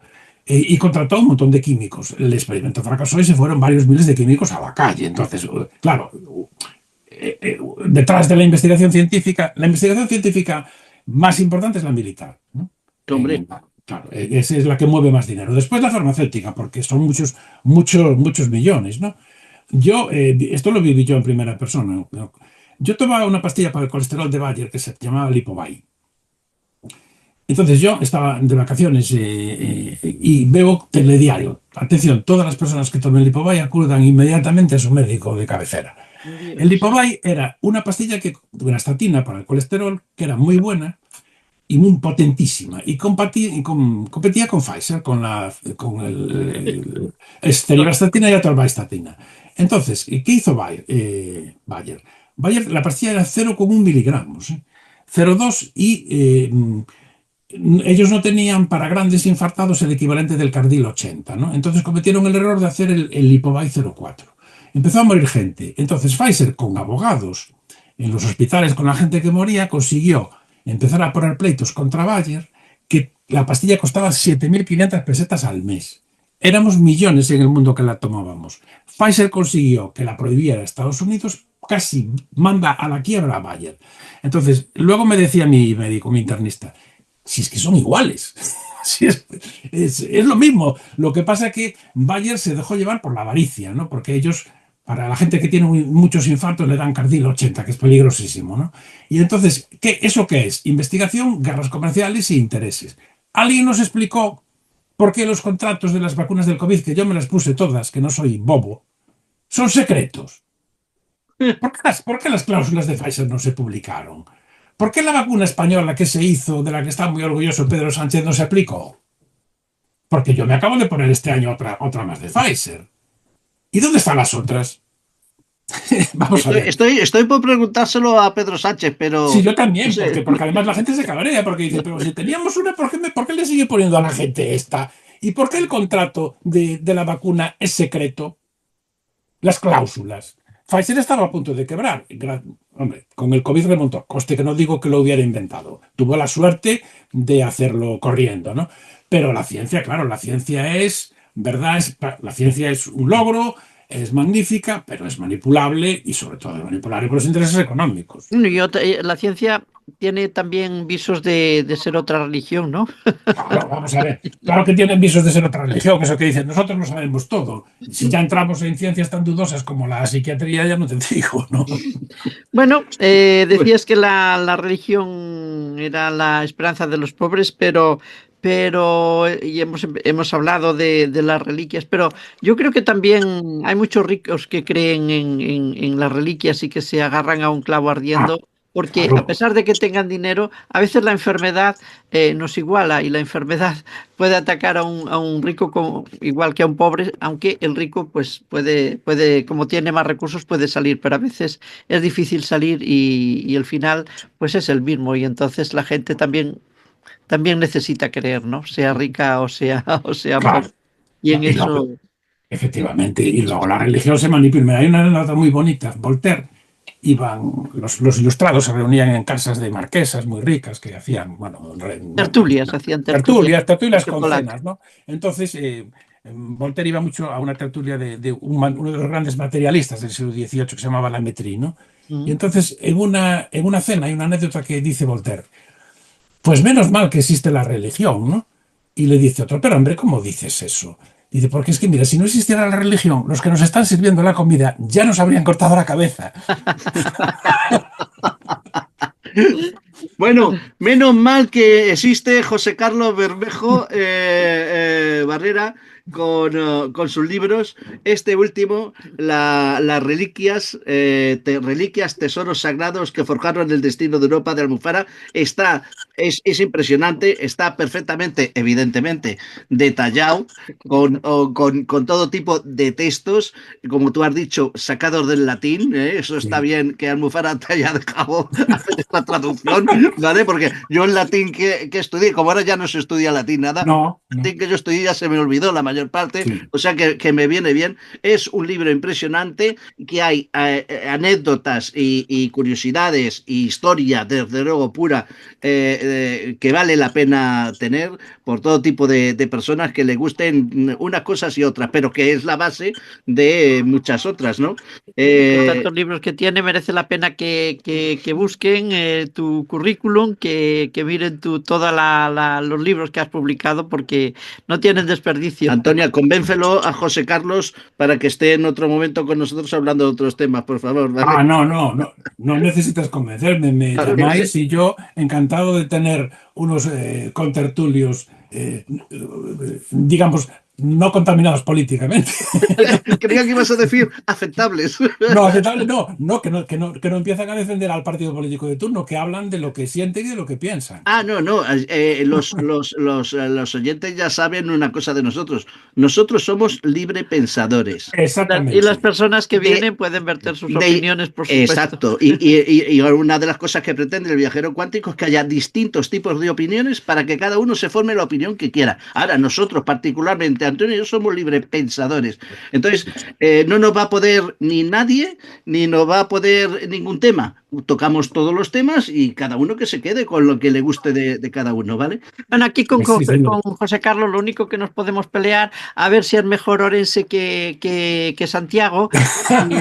Y contrató a un montón de químicos. El experimento fracasó y se fueron varios miles de químicos a la calle. Entonces, claro, detrás de la investigación científica más importante es la militar, ¿no? Hombre. Claro, esa es la que mueve más dinero. Después la farmacéutica, porque son muchos millones, ¿no? Esto lo viví yo en primera persona, ¿no? Yo tomaba una pastilla para el colesterol de Bayer que se llamaba Lipovay. Entonces yo estaba de vacaciones y veo telediario. Atención, todas las personas que tomen Lipovay acudan inmediatamente a su médico de cabecera. El Lipovay era una pastilla una estatina para el colesterol, que era muy buena, potentísima, y competía con Pfizer, con esterivastatina y atorvastatina. Entonces, ¿qué hizo Bayer? Bayer, la pastilla era 0,1 miligramos, 0,2, y ellos no tenían para grandes infartados el equivalente del Cardil 80, ¿no? Entonces cometieron el error de hacer el Lipovay 0,4. Empezó a morir gente. Entonces Pfizer, con abogados en los hospitales, con la gente que moría, consiguió empezar a poner pleitos contra Bayer, que la pastilla costaba 7.500 pesetas al mes. Éramos millones en el mundo que la tomábamos. Pfizer consiguió que la prohibiera Estados Unidos, casi manda a la quiebra a Bayer. Entonces, luego me decía mi médico, mi internista, si es que son iguales. Si es lo mismo. Lo que pasa es que Bayer se dejó llevar por la avaricia, ¿no? Porque ellos, para la gente que tiene muchos infartos, le dan Cardil 80, que es peligrosísimo, ¿no? Y entonces, ¿eso qué es? Investigación, guerras comerciales e intereses. ¿Alguien nos explicó por qué los contratos de las vacunas del COVID, que yo me las puse todas, que no soy bobo, son secretos? ¿Por qué las cláusulas de Pfizer no se publicaron? ¿Por qué la vacuna española que se hizo, de la que está muy orgulloso Pedro Sánchez, no se aplicó? Porque yo me acabo de poner este año otra más de Pfizer. ¿Y dónde están las otras? Vamos a ver. Estoy por preguntárselo a Pedro Sánchez, pero... Sí, yo también, no sé. porque además la gente se cabrea, porque dice, pero si teníamos una, ¿por qué le sigue poniendo a la gente esta? ¿Y por qué el contrato de la vacuna es secreto? Las cláusulas. Pfizer estaba a punto de quebrar. Hombre, con el COVID remontó. Coste que no digo que lo hubiera inventado. Tuvo la suerte de hacerlo corriendo, ¿no? Pero la ciencia, claro, la ciencia es, ¿verdad? La ciencia es un logro, es magnífica, pero es manipulable, y sobre todo es manipulable por los intereses económicos. La ciencia tiene también visos de ser otra religión, ¿no? Claro, vamos a ver. Claro que tienen visos de ser otra religión, eso que dicen, nosotros lo sabemos todo. Si ya entramos en ciencias tan dudosas como la psiquiatría, ya no te digo, ¿no? Bueno, decías que la religión era la esperanza de los pobres, y hemos hablado de las reliquias, pero yo creo que también hay muchos ricos que creen en las reliquias y que se agarran a un clavo Ah, ardiendo, porque a claro, pesar de que tengan dinero, a veces la enfermedad nos iguala, y la enfermedad puede atacar a un rico igual que a un pobre, aunque el rico pues puede, como tiene más recursos, puede salir, pero a veces es difícil salir, y el final pues es el mismo, y entonces la gente también necesita creer, ¿no? Sea rica o sea, o sea claro. pobre. Y en Y luego, eso, efectivamente, y luego la religión se manipula. Mira, hay una nota muy bonita. Voltaire, los ilustrados se reunían en casas de marquesas muy ricas que hacían, bueno, hacían tertulias tertulias de con polaca. cenas, ¿no? Entonces, Voltaire iba mucho a una tertulia de uno de los grandes materialistas del siglo XVIII, que se llamaba Lametrie, ¿no? Y Mm. entonces, en una cena, hay una anécdota que dice Voltaire, pues menos mal que existe la religión, ¿no? Y le dice otro, pero hombre, ¿cómo dices eso? Dice, porque es que mira, si no existiera la religión, los que nos están sirviendo la comida ya nos habrían cortado la cabeza. Bueno, menos mal que existe José Carlos Bermejo Barrera con sus libros. Este último, las reliquias, reliquias, tesoros sagrados que forjaron el destino de Europa de Almufara, es impresionante, está perfectamente, evidentemente, detallado, con todo tipo de textos, como tú has dicho, sacados del latín. Eso está Sí. bien que Almufara te haya dejado hacer esta traducción, ¿vale? Porque yo en latín que estudié, como ahora ya no se estudia latín nada, No, el no, latín que yo estudié ya se me olvidó la mayor parte, sí, o sea que me viene bien. Es un libro impresionante, que hay anécdotas y curiosidades y historia, desde luego pura, que vale la pena tener por todo tipo de personas que le gusten unas cosas y otras, pero que es la base de muchas otras, ¿no? Y con Eh, tantos libros que tiene, merece la pena que busquen tu currículum, que miren todos los libros que has publicado, porque no tienen desperdicio. Antonia, convéncelo a José Carlos para que esté en otro momento con nosotros hablando de otros temas, por favor, ¿vale? No, no, no, no necesitas convencerme, me Claro que llamáis sí. y yo encantado de tener unos contertulios, digamos, no contaminados políticamente. Creía que ibas a decir aceptables. No, aceptable no, que no empiezan a defender al partido político de turno, que hablan de lo que sienten y de lo que piensan. No, los oyentes ya saben una cosa de nosotros. Nosotros somos libre pensadores. Y las Exactamente. personas que vienen pueden verter sus opiniones, por supuesto. Exacto. Y una de las cosas que pretende el viajero cuántico es que haya distintos tipos de opiniones para que cada uno se forme la opinión que quiera. Ahora, nosotros, particularmente, Antonio y yo, somos libre pensadores. Entonces, no nos va a poder ni nadie, ni nos va a poder ningún tema. Tocamos todos los temas y cada uno que se quede con lo que le guste de cada uno, ¿vale? Bueno, aquí con Sí, señor. José Carlos lo único que nos podemos pelear a ver si es mejor Orense que Santiago,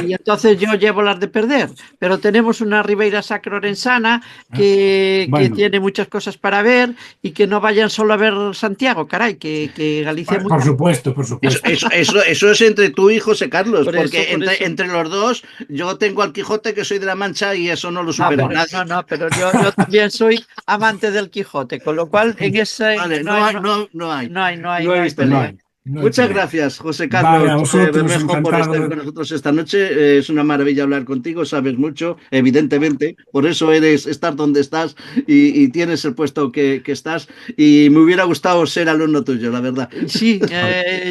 y entonces yo llevo las de perder, pero tenemos una Ribeira Sacra orensana que Bueno, tiene muchas cosas para ver, y que no vayan solo a ver Santiago, caray, que Galicia es muy por grande. supuesto, por supuesto. Eso es entre tú y José Carlos, Por eso, porque por eso. entre los dos, yo tengo al Quijote que soy de la Mancha y eso no lo No, supera pero, nadie. no, pero yo también soy amante del Quijote, con lo cual en ese Vale, no hay, no hay. no hay, no hay, No no hay hay No pelea. pelea. hay, no hay Muchas pelea. gracias, José Vale, Carlos a vosotros, Bermejo, por estar encantado. con nosotros esta noche. Es una maravilla hablar contigo, sabes mucho, evidentemente, por eso estar donde estás y tienes el puesto que estás. Y me hubiera gustado ser alumno tuyo, la verdad. Sí, yo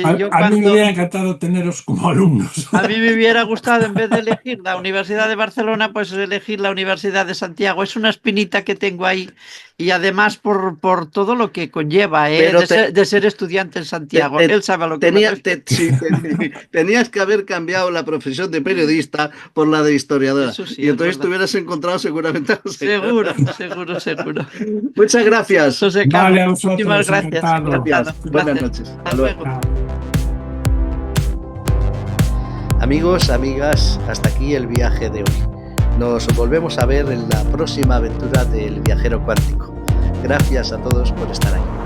A mí me cuando hubiera encantado teneros como alumnos. a mí me hubiera gustado, en vez de elegir la Universidad de Barcelona, pues elegir la Universidad de Santiago. Es una espinita que tengo ahí, y además por todo lo que conlleva, Pero de ser estudiante en Santiago. Él sabe a lo que me refiero. tenías que haber cambiado la profesión de periodista por la de historiadora. Eso sí, Y es entonces te verdad. hubieras encontrado seguramente a José Carlos. Seguro. Muchas gracias. José Vale, Carlos, a muchísimas vosotros, gracias. encantado. Gracias. Buenas Gracias. noches. Hasta Hasta luego. luego. Amigos, amigas, hasta aquí el viaje de hoy. Nos volvemos a ver en la próxima aventura del viajero cuántico. Gracias a todos por estar ahí.